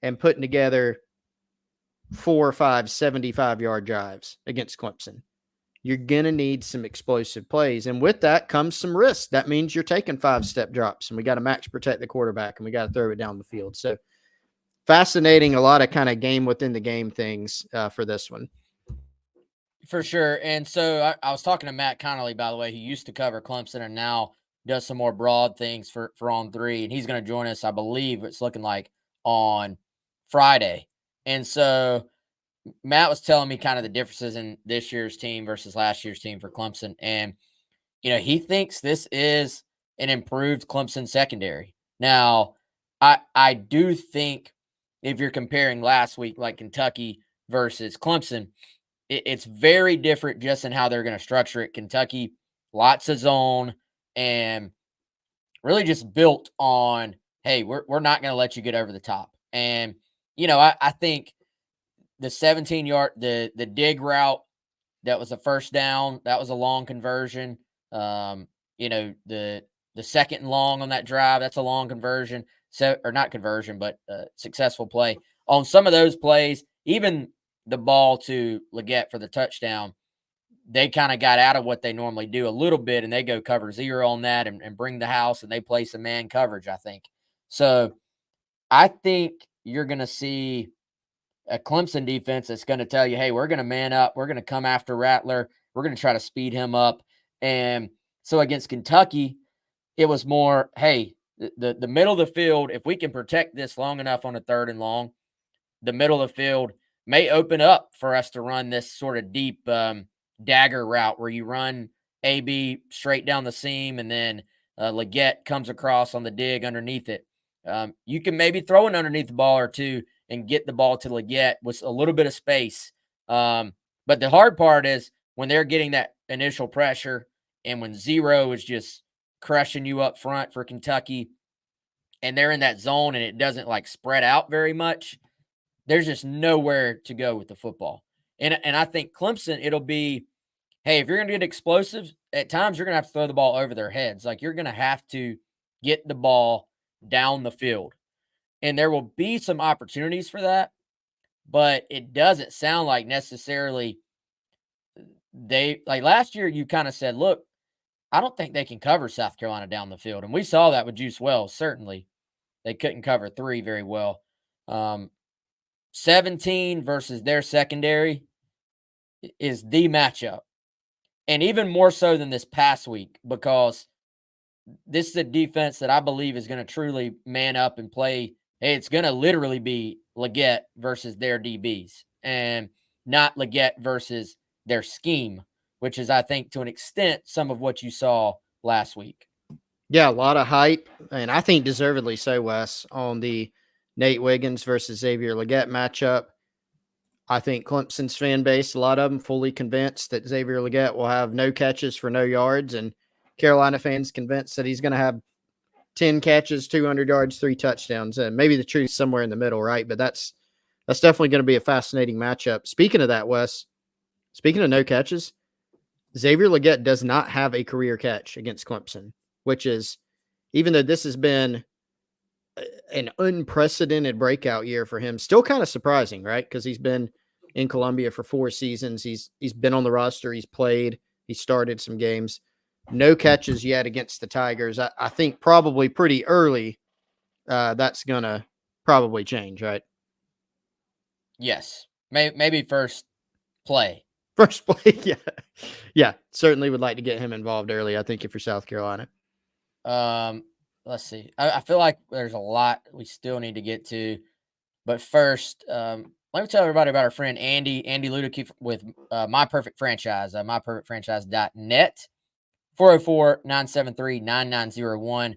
and putting together 4 or 5 75-yard drives against Clemson. You're going to need some explosive plays. And with that comes some risk. That means you're taking 5-step drops, and we got to max protect the quarterback, and we got to throw it down the field. So fascinating, a lot of kind of game within the game things for this one. For sure. And so I was talking to Matt Connolly, by the way, who used to cover Clemson and now does some more broad things for On 3. And he's going to join us, I believe it's looking like, on Friday. And so Matt was telling me kind of the differences in this year's team versus last year's team for Clemson. And, he thinks this is an improved Clemson secondary. Now, I do think if you're comparing last week, like Kentucky versus Clemson, it's very different just in how they're going to structure it. Kentucky, lots of zone and really just built on, hey, we're not going to let you get over the top. And, I think the 17-yard, the dig route, that was a first down. That was a long conversion. The 2nd and long on that drive, that's a long conversion. So, or not conversion, but successful play. On some of those plays, even the ball to Luedecke for the touchdown, they kind of got out of what they normally do a little bit, and they go cover 0 on that and bring the house, and they play some man coverage, I think. So I think you're going to see a Clemson defense that's going to tell you, hey, we're going to man up. We're going to come after Rattler. We're going to try to speed him up. And so against Kentucky, it was more, hey, the middle of the field, if we can protect this long enough on a 3rd and long, the middle of the field may open up for us to run this sort of deep dagger route where you run AB straight down the seam and then Luedecke comes across on the dig underneath it. You can maybe throw an underneath the ball or two and get the ball to Luedecke with a little bit of space. But the hard part is when they're getting that initial pressure and when 0 is just crushing you up front for Kentucky and they're in that zone and it doesn't like spread out very much, there's just nowhere to go with the football. And I think Clemson, it'll be, hey, if you're going to get explosive, at times you're going to have to throw the ball over their heads. Like you're going to have to get the ball down the field. And there will be some opportunities for that, but it doesn't sound like necessarily they, like last year you kind of said, look, I don't think they can cover South Carolina down the field. And we saw that with Juice Wells, certainly. They couldn't cover 3 very well. 17 versus their secondary is the matchup. And even more so than this past week, because this is a defense that I believe is going to truly man up and play. Hey, it's going to literally be Luedecke versus their DBs and not Luedecke versus their scheme, which is, I think, to an extent, some of what you saw last week. Yeah, a lot of hype, and I think deservedly so, Wes, on the Nate Wiggins versus Xavier Leggett matchup. I think Clemson's fan base, a lot of them fully convinced that Xavier Leggett will have no catches for no yards, and Carolina fans convinced that he's going to have 10 catches, 200 yards, 3 touchdowns. And maybe the truth's somewhere in the middle, right? But that's definitely going to be a fascinating matchup. Speaking of that, Wes, speaking of no catches, Xavier Leggett does not have a career catch against Clemson, which is, even though this has been an unprecedented breakout year for him, still kind of surprising, right? Because he's been in Columbia for 4 seasons. He's been on the roster. He's played. He started some games. No catches yet against the Tigers. I think probably pretty early that's going to probably change, right? Yes. Maybe first play. First play, yeah. Yeah, certainly would like to get him involved early, I think, if you're South Carolina. Let's see. I feel like there's a lot we still need to get to. But first, let me tell everybody about our friend Andy Luedecke with My Perfect Franchise, myperfectfranchise.net, 404-973-9901.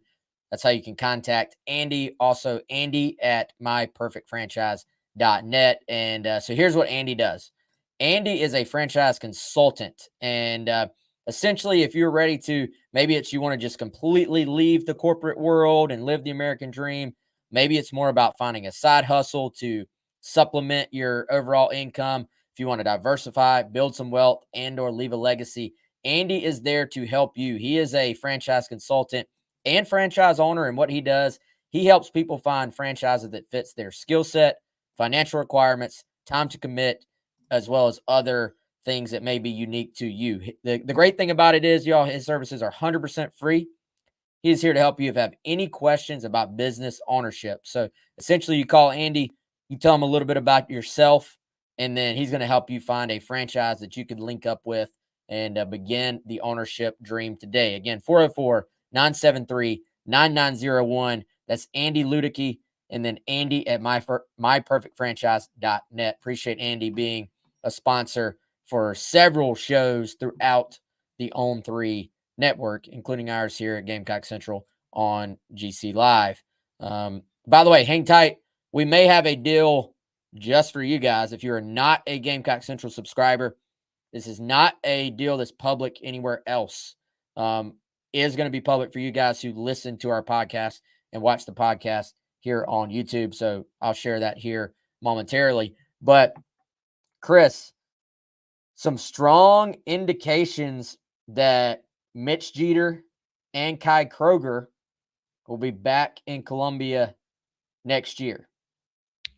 That's how you can contact Andy. Also, Andy at myperfectfranchise.net. And so here's what Andy does. Andy is a franchise consultant. And essentially, if you're ready to, maybe it's you want to just completely leave the corporate world and live the American dream. Maybe it's more about finding a side hustle to supplement your overall income. If you want to diversify, build some wealth, and or leave a legacy, Andy is there to help you. He is a franchise consultant and franchise owner, and what he does, he helps people find franchises that fits their skill set, financial requirements, time to commit, as well as other things that may be unique to you. The great thing about it is, y'all, his services are 100% free. He is here to help you if you have any questions about business ownership. So essentially, you call Andy, you tell him a little bit about yourself, and then he's going to help you find a franchise that you can link up with and begin the ownership dream today. Again, 404-973-9901. That's Andy Luedecke, and then Andy at myperfectfranchise.net. Appreciate Andy being a sponsor for several shows throughout the On3 network, including ours here at Gamecock Central on GC Live. By the way, hang tight. We may have a deal just for you guys. If you're not a Gamecock Central subscriber, this is not a deal that's public anywhere else. It is going to be public for you guys who listen to our podcast and watch the podcast here on YouTube. So I'll share that here momentarily. But Chris, some strong indications that Mitch Jeter and Kai Kroger will be back in Columbia next year.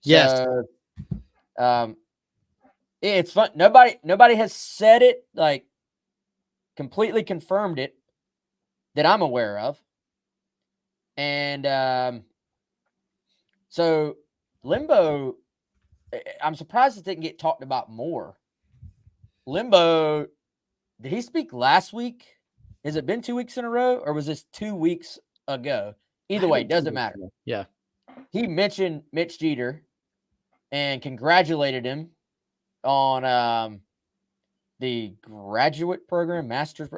Yes. So, it's fun. Nobody has said it, like completely confirmed it that I'm aware of. And so Limbo, I'm surprised it didn't get talked about more. Limbo, did he speak last week? Has it been 2 weeks in a row, or was this 2 weeks ago? Either way, it doesn't matter. Yeah. He mentioned Mitch Jeter and congratulated him on the graduate program, master's.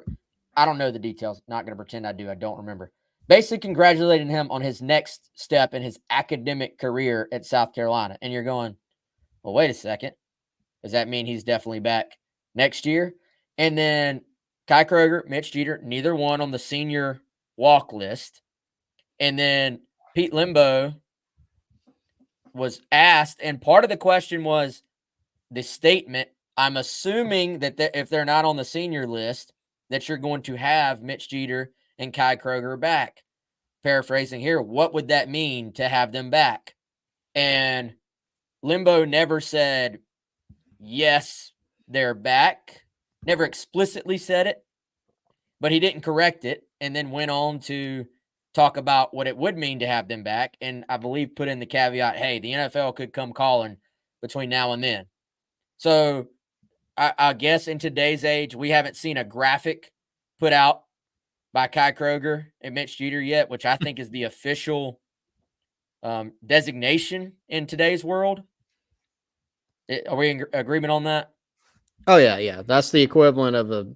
I don't know the details. Not going to pretend I do. I don't remember. Basically congratulating him on his next step in his academic career at South Carolina. And you're going, well, wait a second. Does that mean he's definitely back next year? And then Kai Kroger, Mitch Jeter, neither one on the senior walk list. And then Pete Limbo was asked, and part of the question was the statement, I'm assuming that if they're not on the senior list, that you're going to have Mitch Jeter and Kai Kroger back. Paraphrasing here, what would that mean to have them back? And Limbo never said, yes, they're back. Never explicitly said it, but he didn't correct it, and then went on to talk about what it would mean to have them back. And I believe put in the caveat, hey, the NFL could come calling between now and then. So I guess in today's age, we haven't seen a graphic put out by Kai Kroger and Mitch Jeter yet, which I think is the official designation in today's world. Are we in agreement on that? Oh, yeah, yeah. That's the equivalent of a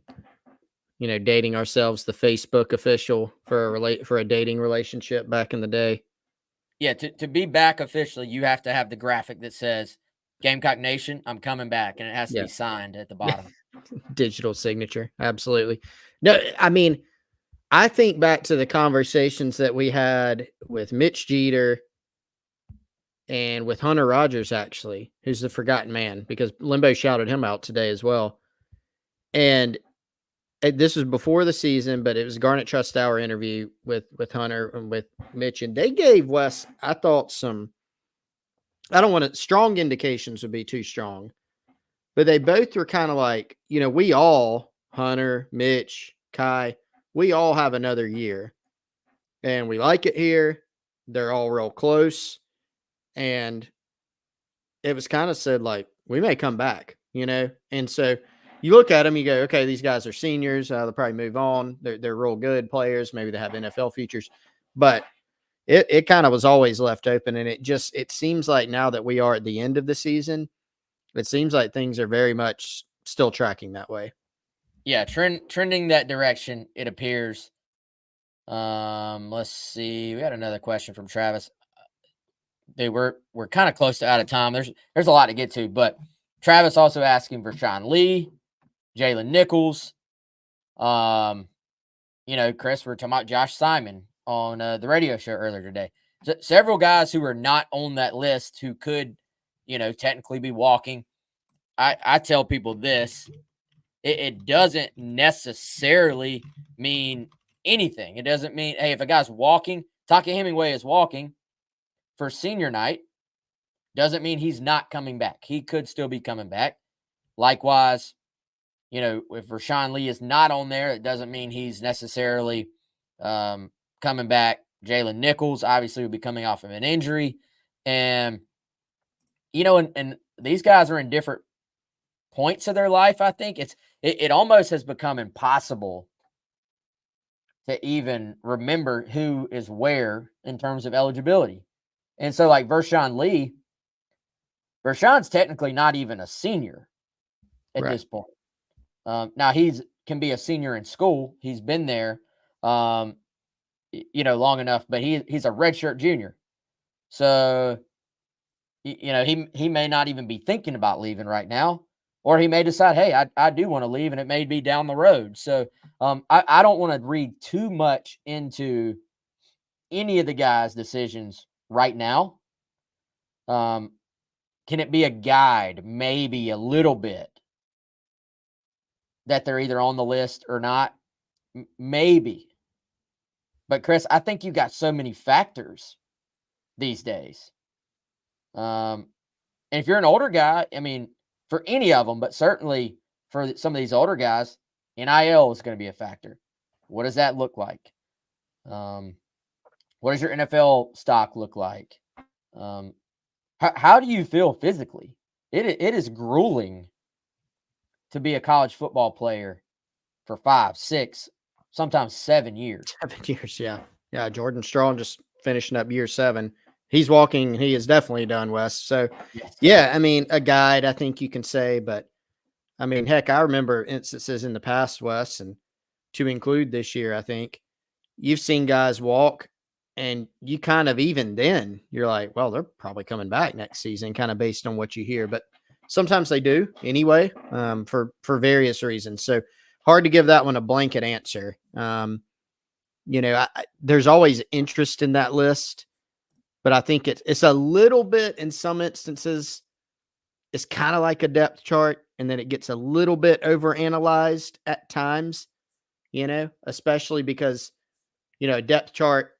dating ourselves the Facebook official for a dating relationship back in the day. Yeah, to be back officially, you have to have the graphic that says Gamecock Nation, I'm coming back, and it has to Yeah. be signed at the bottom. Digital signature. Absolutely. No, I mean, I think back to the conversations that we had with Mitch Jeter and with Hunter Rogers, actually, who's the forgotten man, because Limbo shouted him out today as well. And this was before the season, but it was Garnet Trust Hour interview with Hunter and with Mitch, and they gave Wes, I thought, I don't want to, strong indications would be too strong, but they both were kind of like, we all, Hunter, Mitch, Kai, we all have another year, and we like it here. They're all real close, and it was kind of said like, we may come back, and so you look at them, you go, okay, these guys are seniors. They'll probably move on. They're real good players. Maybe they have NFL futures, but it kind of was always left open. And it seems like now that we are at the end of the season, it seems like things are very much still tracking that way. Yeah, trending that direction, it appears. Let's see. We had another question from Travis. We're kind of close to out of time. There's a lot to get to, but Travis also asking for Sean Lee, Jalen Nichols. Chris, we're talking about Josh Simon on the radio show earlier today. Several guys who are not on that list who could, technically be walking. I tell people this. It doesn't necessarily mean anything. It doesn't mean, hey, if a guy's walking, Taki Hemingway is walking for senior night, doesn't mean he's not coming back. He could still be coming back. Likewise, if Rashawn Lee is not on there, it doesn't mean he's necessarily coming back. Jalen Nichols obviously will be coming off of an injury. And, and these guys are in different points of their life. I think it almost has become impossible to even remember who is where in terms of eligibility. And so like Vershawn Lee, Vershawn's technically not even a senior at this point. Now can be a senior in school. He's been there, long enough, but he's a redshirt junior. So, he may not even be thinking about leaving right now, or he may decide, hey, I do want to leave, and it may be down the road. So, I don't want to read too much into any of the guys' decisions right now. Can it be a guide, maybe a little bit, that they're either on the list or not? Maybe. But Chris, I think you got so many factors these days. And if you're an older guy, I mean, for any of them, but certainly for some of these older guys, NIL is going to be a factor. What does that look like? What does your NFL stock look like? How do you feel physically? It is grueling to be a college football player for 5, 6, sometimes 7 years. 7 years, yeah. Yeah, Jordan Strong just finishing up year 7. He's walking. He is definitely done, Wes. So, Yes. yeah, I mean, a guide, I think you can say. But, I mean, heck, I remember instances in the past, Wes, and to include this year, I think, you've seen guys walk, and you kind of even then, you're like, well, they're probably coming back next season, kind of based on what you hear. But sometimes they do anyway, for various reasons. So, hard to give that one a blanket answer. There's always interest in that list, but I think it's a little bit, in some instances, it's kind of like a depth chart, and then it gets a little bit overanalyzed at times, especially because, a depth chart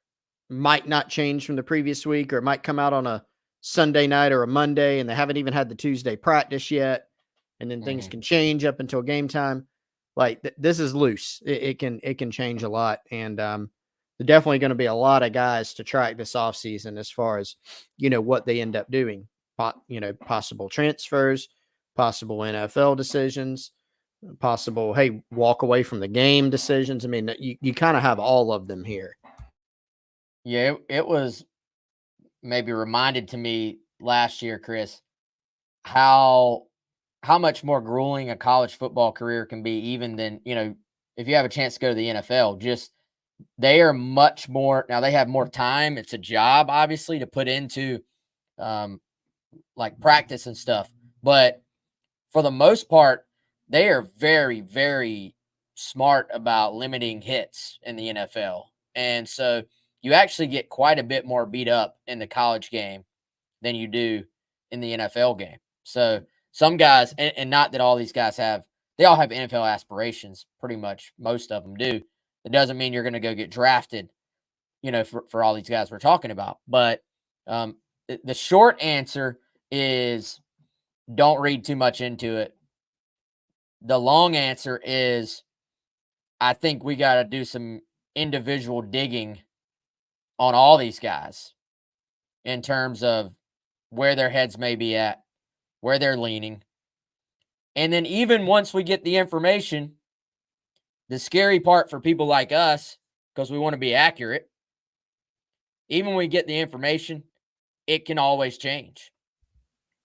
might not change from the previous week, or it might come out on a Sunday night or a Monday, and they haven't even had the Tuesday practice yet. And then things can change up until game time. Like this is loose. It can change a lot. And there's definitely going to be a lot of guys to track this offseason as far as, what they end up doing. Possible transfers, possible NFL decisions, possible, hey, walk away from the game decisions. I mean, you kind of have all of them here. Yeah, it was maybe reminded to me last year, Chris, how much more grueling a college football career can be, even than, if you have a chance to go to the NFL. Just they are much more now. They have more time. It's a job, obviously, to put into like practice and stuff. But for the most part, they are very, very smart about limiting hits in the NFL. And so you actually get quite a bit more beat up in the college game than you do in the NFL game. So some guys, and not that all these guys they all have NFL aspirations, pretty much most of them do. It doesn't mean you're going to go get drafted, for all these guys we're talking about. But the short answer is don't read too much into it. The long answer is I think we got to do some individual digging on all these guys in terms of where their heads may be at, where they're leaning. And then even once we get the information, the scary part for people like us, because we want to be accurate, even when we get the information, it can always change.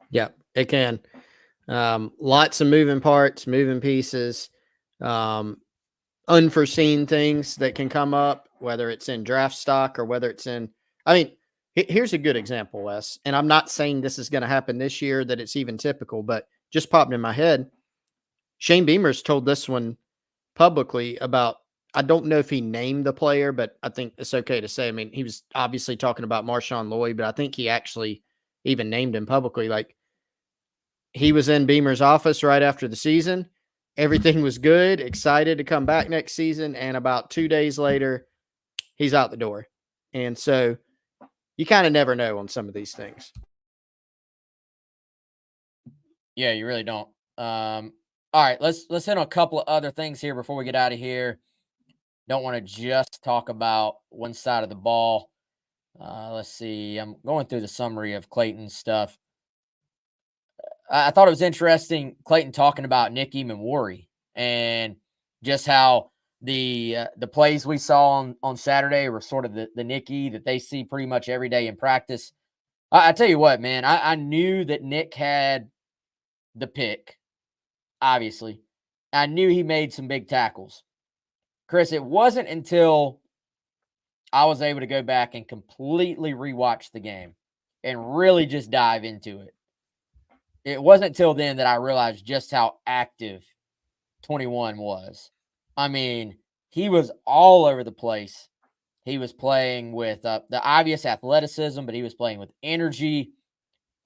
Yeah, it can. Lots of moving parts, moving pieces, unforeseen things that can come up, whether it's in draft stock or whether it's in, here's a good example, Wes, and I'm not saying this is going to happen this year, that it's even typical, but just popped in my head. Shane Beamer's told this one publicly about, I don't know if he named the player, but I think it's okay to say, he was obviously talking about Marshawn Lloyd, but I think he actually even named him publicly. Like, he was in Beamer's office right after the season. Everything was good, excited to come back next season. And about 2 days later, he's out the door. And so you kind of never know on some of these things. Yeah, you really don't. All right, let's hit on a couple of other things here before we get out of here. Don't want to just talk about one side of the ball. Let's see. I'm going through the summary of Clayton's stuff. I thought it was interesting, Clayton talking about Nick Emmanwori and just how the plays we saw on Saturday were sort of the Nicky that they see pretty much every day in practice. I tell you what, man, I knew that Nick had the pick, obviously. I knew he made some big tackles. Chris, it wasn't until I was able to go back and completely rewatch the game and really just dive into it. It wasn't until then that I realized just how active 21 was. He was all over the place. He was playing with the obvious athleticism, but he was playing with energy.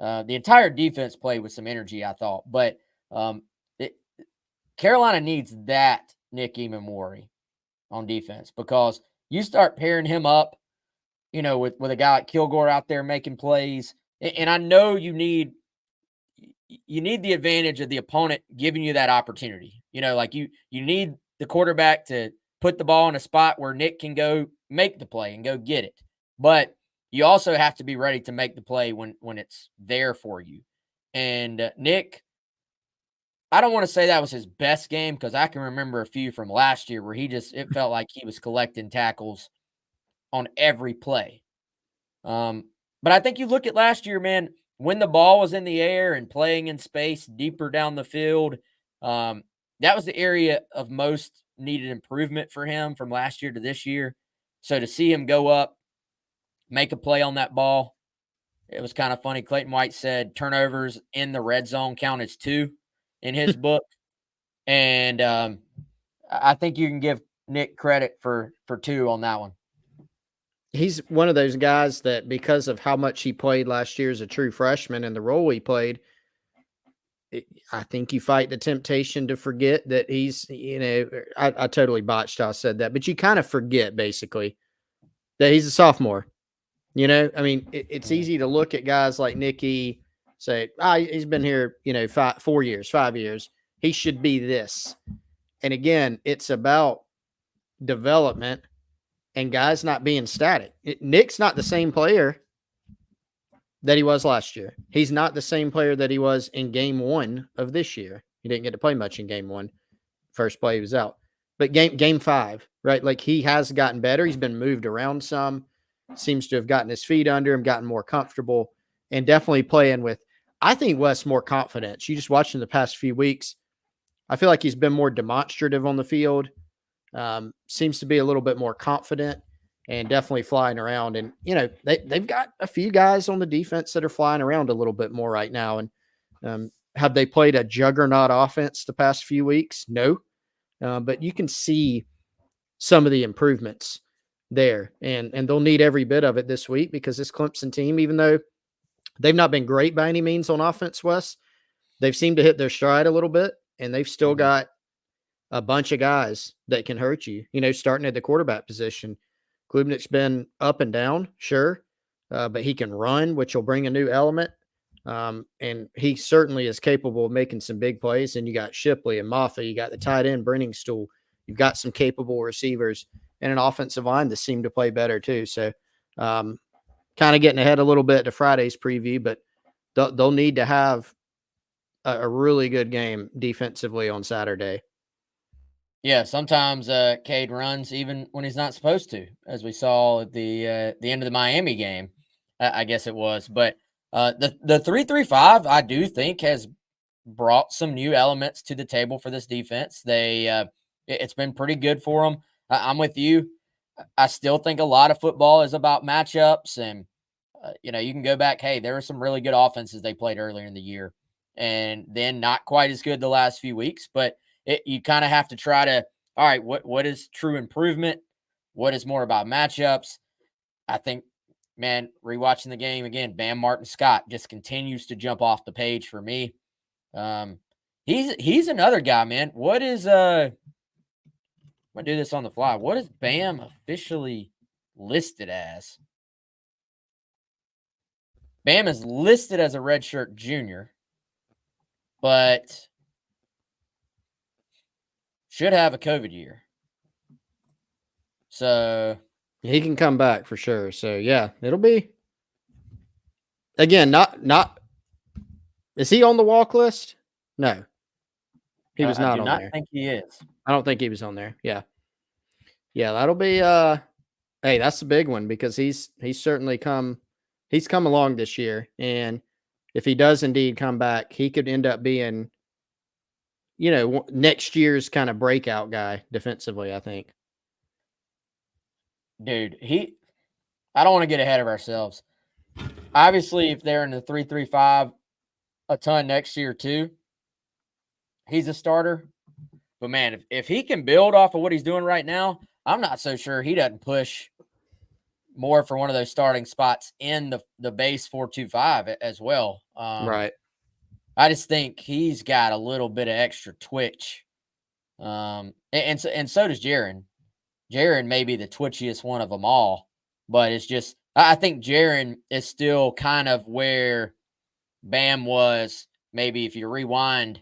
The entire defense played with some energy, I thought. But Carolina needs that Nick Emmanwori on defense, because you start pairing him up, with a guy like Kilgore out there making plays. And I know you need the advantage of the opponent giving you that opportunity. You need the quarterback to put the ball in a spot where Nick can go make the play and go get it. But you also have to be ready to make the play when it's there for you. And Nick, I don't want to say that was his best game, because I can remember a few from last year where it felt like he was collecting tackles on every play. But I think you look at last year, man, when the ball was in the air and playing in space deeper down the field, that was the area of most needed improvement for him from last year to this year. So to see him go up, make a play on that ball, it was kind of funny. Clayton White said turnovers in the red zone count as 2 in his book. And I think you can give Nick credit for 2 on that one. He's one of those guys that, because of how much he played last year as a true freshman and the role he played, I think you fight the temptation to forget that he's, I totally botched how I said that, but you kind of forget basically that he's a sophomore. It's easy to look at guys like Nicky, say, he's been here, 4 years, 5 years. He should be this. And again, it's about development and guys not being static. Nick's not the same player that he was last year. He's not the same player that he was in game 1 of this year. He didn't get to play much in game 1. First play, he was out. But game 5, right? Like, he has gotten better. He's been moved around some. Seems to have gotten his feet under him, gotten more comfortable, and definitely playing with, I think, Wes, more confidence. You just watching the past few weeks, I feel like he's been more demonstrative on the field. seems to be a little bit more confident and definitely flying around. And, they've got a few guys on the defense that are flying around a little bit more right now. And have they played a juggernaut offense the past few weeks? No. But you can see some of the improvements there. And they'll need every bit of it this week because this Clemson team, even though they've not been great by any means on offense, Wes, they've seemed to hit their stride a little bit, and they've still got a bunch of guys that can hurt you, starting at the quarterback position. Klubnik's been up and down, sure, but he can run, which will bring a new element. And he certainly is capable of making some big plays. And you got Shipley and Moffa, you got the tight end Brenningstool, you've got some capable receivers and an offensive line that seem to play better too. So kind of getting ahead a little bit to Friday's preview, but they'll need to have a really good game defensively on Saturday. Yeah, sometimes Cade runs even when he's not supposed to, as we saw at the end of the Miami game, I guess it was. But the 3-3-5, I do think, has brought some new elements to the table for this defense. It's been pretty good for them. I'm with you. I still think a lot of football is about matchups, and you can go back. Hey, there were some really good offenses they played earlier in the year, and then not quite as good the last few weeks, but you kind of have to try to, all right, what is true improvement? What is more about matchups? I think, man, rewatching the game again, Bam Martin Scott just continues to jump off the page for me. He's another guy, man. What is I'm gonna do this on the fly. What is Bam officially listed as? Bam is listed as a redshirt junior, but should have a COVID year. So he can come back for sure. So yeah, it'll be again, not is he on the walk list? No. He was not on there. I do not think he is. I don't think he was on there. Yeah. Yeah, that'll be hey, that's a big one because he's certainly come along this year. And if he does indeed come back, he could end up being next year's kind of breakout guy defensively, I think. Dude, I don't want to get ahead of ourselves. Obviously, if they're in the 3-3-5 a ton next year too, he's a starter. But man, if he can build off of what he's doing right now, I'm not so sure he doesn't push more for one of those starting spots in the base 4-2-5 as well. Right. I just think he's got a little bit of extra twitch. And so does Jaron. Jaron may be the twitchiest one of them all, but it's just, I think Jaron is still kind of where Bam was maybe if you rewind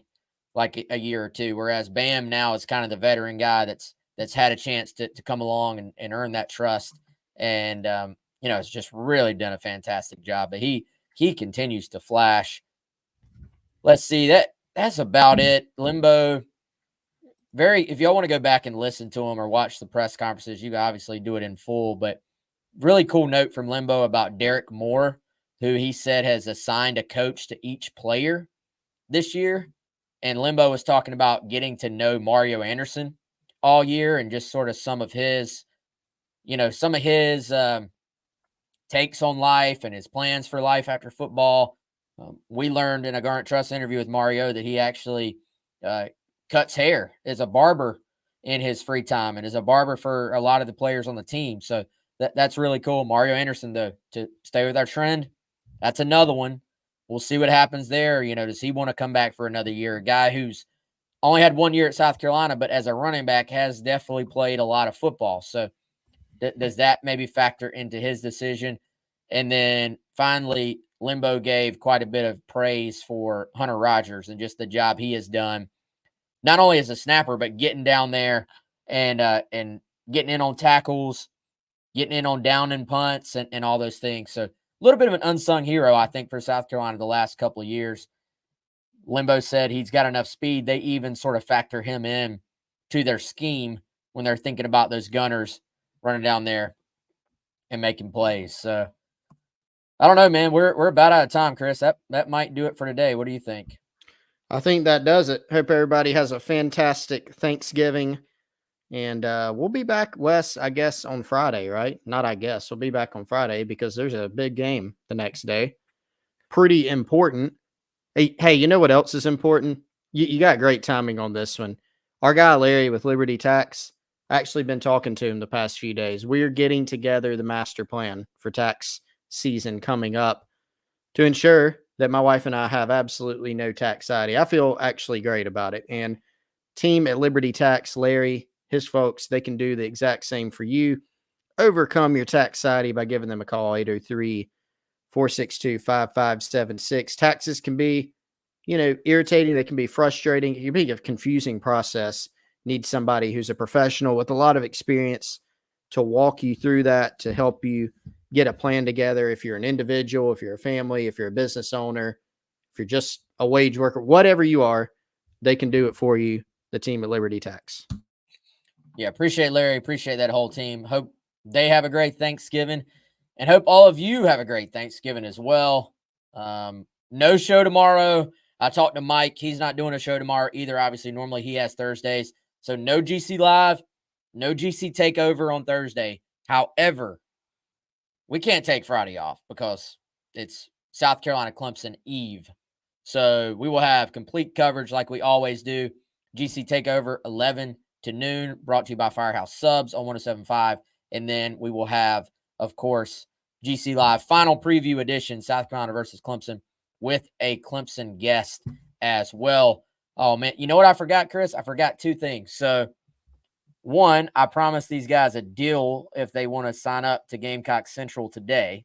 like a year or two, whereas Bam now is kind of the veteran guy that's had a chance to come along and earn that trust. And, it's just really done a fantastic job, but he continues to flash. Let's see, that's about it. Limbo, if y'all want to go back and listen to him or watch the press conferences, you can obviously do it in full, but really cool note from Limbo about Derek Moore, who he said has assigned a coach to each player this year. And Limbo was talking about getting to know Mario Anderson all year and just sort of some of his takes on life and his plans for life after football. We learned in a Garnet Trust interview with Mario that he actually cuts hair as a barber in his free time and is a barber for a lot of the players on the team. So that's really cool. Mario Anderson, though, to stay with our trend, that's another one. We'll see what happens there. Does he want to come back for another year? A guy who's only had 1 year at South Carolina, but as a running back has definitely played a lot of football. So does that maybe factor into his decision? And then finally, Limbo gave quite a bit of praise for Hunter Rogers and just the job he has done, not only as a snapper, but getting down there and getting in on tackles, getting in on down and punts and all those things. So a little bit of an unsung hero, I think, for South Carolina the last couple of years. Limbo said he's got enough speed. They even sort of factor him in to their scheme when they're thinking about those gunners running down there and making plays. So I don't know, man. We're about out of time, Chris. That might do it for today. What do you think? I think that does it. Hope everybody has a fantastic Thanksgiving And we'll be back, Wes, I guess, on Friday, right? Not I guess. We'll be back on Friday because there's a big game the next day. Pretty important. Hey, you know what else is important? You got great timing on this one. Our guy Larry with Liberty Tax, actually been talking to him the past few days. We're getting together the master plan for tax season coming up to ensure that my wife and I have absolutely no taxiety. I feel actually great about it. And team at Liberty Tax, Larry, his folks, they can do the exact same for you. Overcome your taxiety by giving them a call, 803-462-5576. Taxes can be, irritating. They can be frustrating. It can be a confusing process. Need somebody who's a professional with a lot of experience to walk you through that, to help you get a plan together. If you're an individual, if you're a family, if you're a business owner, if you're just a wage worker, whatever you are, they can do it for you. The team at Liberty Tax. Yeah, appreciate Larry. Appreciate that whole team. Hope they have a great Thanksgiving, and hope all of you have a great Thanksgiving as well. No show tomorrow. I talked to Mike. He's not doing a show tomorrow either. Obviously, normally he has Thursdays. So no GC Live, no GC Takeover on Thursday. However, we can't take Friday off because it's South Carolina Clemson Eve. So we will have complete coverage like we always do. GC Takeover, 11 to noon, brought to you by Firehouse Subs on 107.5. And then we will have, of course, GC Live final preview edition, South Carolina versus Clemson, with a Clemson guest as well. Oh, man. You know what I forgot, Chris? I forgot two things. So, one, I promised these guys a deal if they want to sign up to Gamecock Central today,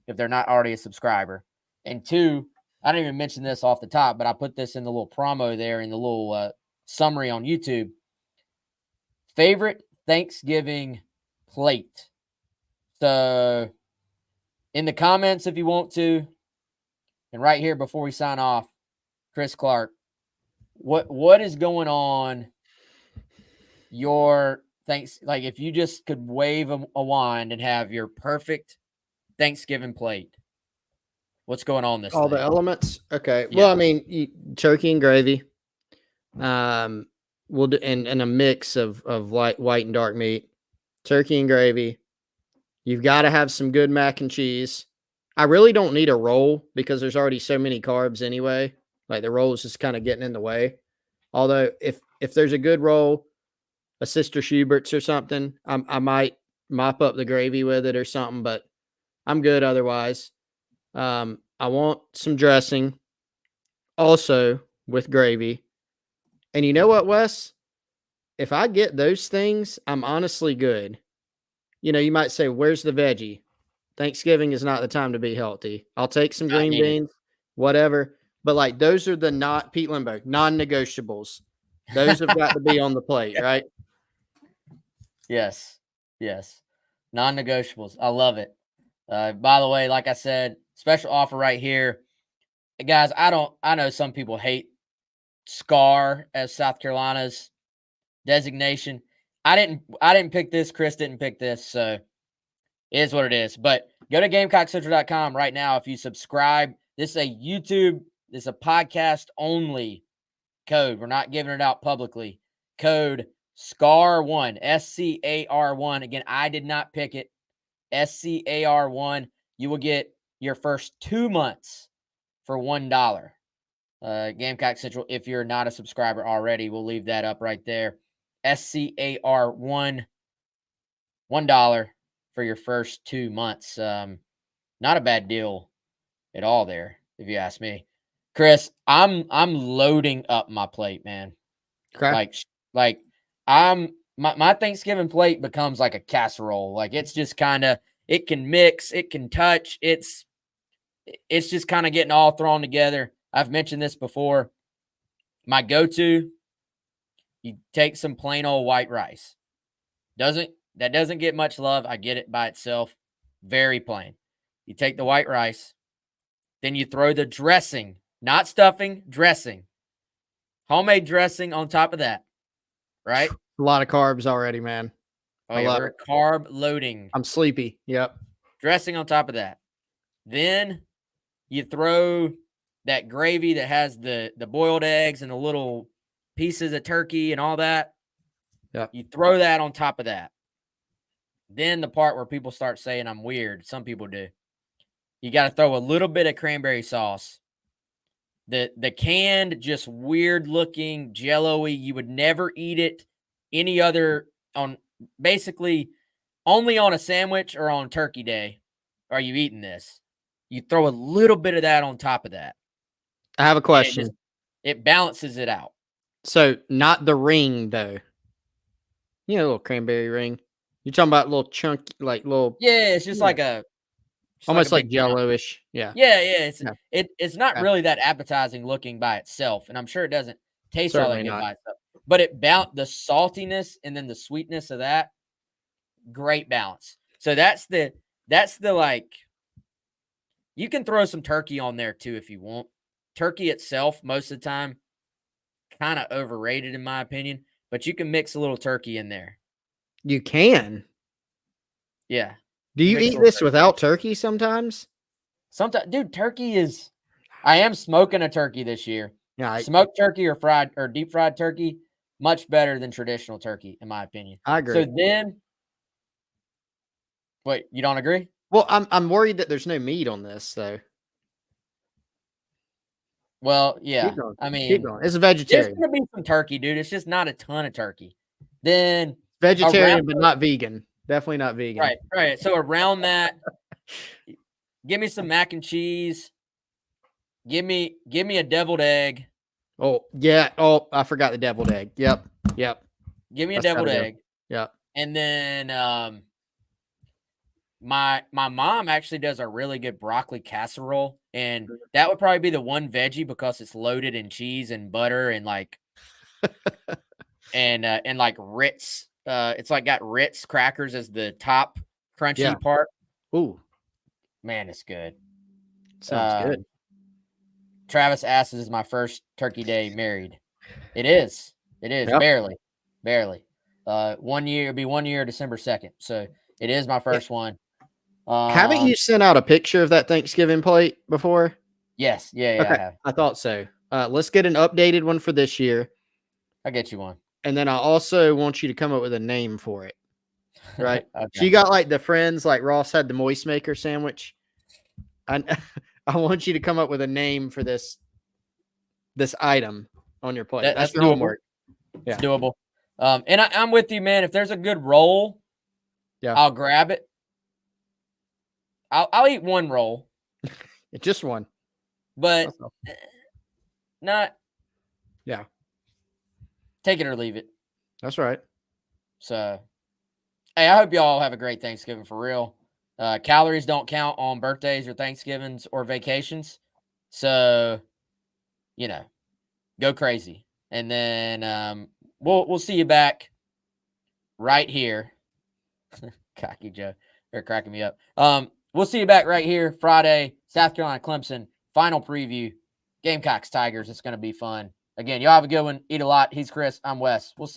if they're not already a subscriber. And two, I didn't even mention this off the top, but I put this in the little promo there in the little summary on YouTube. Favorite Thanksgiving plate. So in the comments, if you want to, and right here before we sign off, Chris Clark, what is going on your like if you just could wave a wand and have your perfect Thanksgiving plate, what's going on this All thing? the elements. Okay. Yeah. Well, I mean, turkey and gravy. We'll do and a mix of light, white and dark meat. Turkey and gravy. You've got to have some good mac and cheese. I really don't need a roll because there's already so many carbs anyway. Like the roll is just kind of getting in the way. Although if there's a good roll, a Sister Schubert's or something, I might mop up the gravy with it or something, but I'm good otherwise. I want some dressing also with gravy. And you know what, Wes? If I get those things, I'm honestly good. You might say, where's the veggie? Thanksgiving is not the time to be healthy. I'll take some green beans, whatever. But like those are the Pete Limbo, non-negotiables. Those have got to be on the plate, right? Yes. Non-negotiables. I love it. By the way, like I said, special offer right here. Guys, I know some people hate SCAR as South Carolina's designation. I didn't pick this. Chris didn't pick this. So it is what it is. But go to GamecockCentral.com right now. If you subscribe, this is a YouTube, this is a podcast only code. We're not giving it out publicly. Code SCAR1, SCAR1. Again, I did not pick it. SCAR1. You will get your first 2 months for $1. Gamecock Central, if you're not a subscriber already, we'll leave that up right there. SCAR1, $1 for your first 2 months. Not a bad deal at all there, if you ask me. Chris, I'm loading up my plate, man. Okay. Like my Thanksgiving plate becomes like a casserole. Like it's just kind of, it can mix, it can touch. It's just kind of getting all thrown together. I've mentioned this before. My go-to, you take some plain old white rice. That doesn't get much love. I get it by itself. Very plain. You take the white rice, then you throw the dressing, not stuffing, dressing. Homemade dressing on top of that, right? A lot of carbs already, man. Oh, yeah, we're carb loading. I'm sleepy. Yep. Dressing on top of that. Then you throw that gravy that has the boiled eggs and the little pieces of turkey and all that. Yeah. You throw that on top of that. Then the part where people start saying I'm weird, some people do. You got to throw a little bit of cranberry sauce. The canned, just weird looking, jello-y. You would never eat it any other on basically only on a sandwich or on Turkey Day are you eating this. You throw a little bit of that on top of that. I have a And question. it balances it out. So not the ring though. You know, a little cranberry ring. You're talking about little chunky, like little, Yeah, it's just Yeah. like a just almost a like big chunk. Jello-ish. Yeah. Yeah. It's not Okay. really that appetizing looking by itself, and I'm sure it doesn't taste all that Certainly good not. by itself. But the saltiness and then the sweetness of that, great balance. So that's the like, you can throw some turkey on there too if you want. Turkey itself, most of the time, kind of overrated in my opinion, but you can mix a little turkey in there. You can. Yeah. Do you Mix a eat little this turkey. without turkey sometimes? Sometimes, dude, turkey is. I am smoking a turkey this year. Yeah, Smoked turkey or fried or deep fried turkey, much better than traditional turkey, in my opinion. I agree. So then, wait, you don't agree? Well, I'm worried that there's no meat on this, though. Well, yeah. Keep going. I Keep mean, going. It's a there's vegetarian. going to be some turkey, dude. It's just not a ton of turkey. Then Vegetarian, around but not vegan. Definitely not vegan. right. So around that, give me some mac and cheese. Give me a deviled egg. Oh, yeah. Oh, I forgot the deviled egg. Yep. Give me a That's gotta deviled go. egg. Yep. And then my mom actually does a really good broccoli casserole, and that would probably be the one veggie because it's loaded in cheese and butter and like and like Ritz. It's like got Ritz crackers as the top crunchy Yeah. part. Ooh, Man, it's good. sounds good. Travis asks, "Is my first Turkey Day married?" It is. Yep. Barely. 1 year. It'll be 1 year, December 2nd. So it is my first one. Haven't you sent out a picture of that Thanksgiving plate before? Yes. Yeah. I Okay, have. I thought so. Let's get an updated one for this year, I'll get you one. and then I also want you to come up with a name for it. Right? So Okay. you got like the Friends, like Ross had the Moist Maker sandwich. I I want you to come up with a name for this item on your plate. That's your doable. homework. Yeah. It's doable. And I'm with you, man. If there's a good roll, Yeah. I'll grab it. I'll eat one roll, Just one. but That's all. not. Yeah. Take it or leave it. That's right. So, hey, I hope y'all have a great Thanksgiving for real. Calories don't count on birthdays or Thanksgivings or vacations. So, go crazy. And then we'll see you back right here. Cocky Joe. They're cracking me up. We'll see you back right here Friday, South Carolina Clemson, final preview. Gamecocks Tigers. It's going to be fun. Again, y'all have a good one. Eat a lot. He's Chris. I'm Wes. We'll see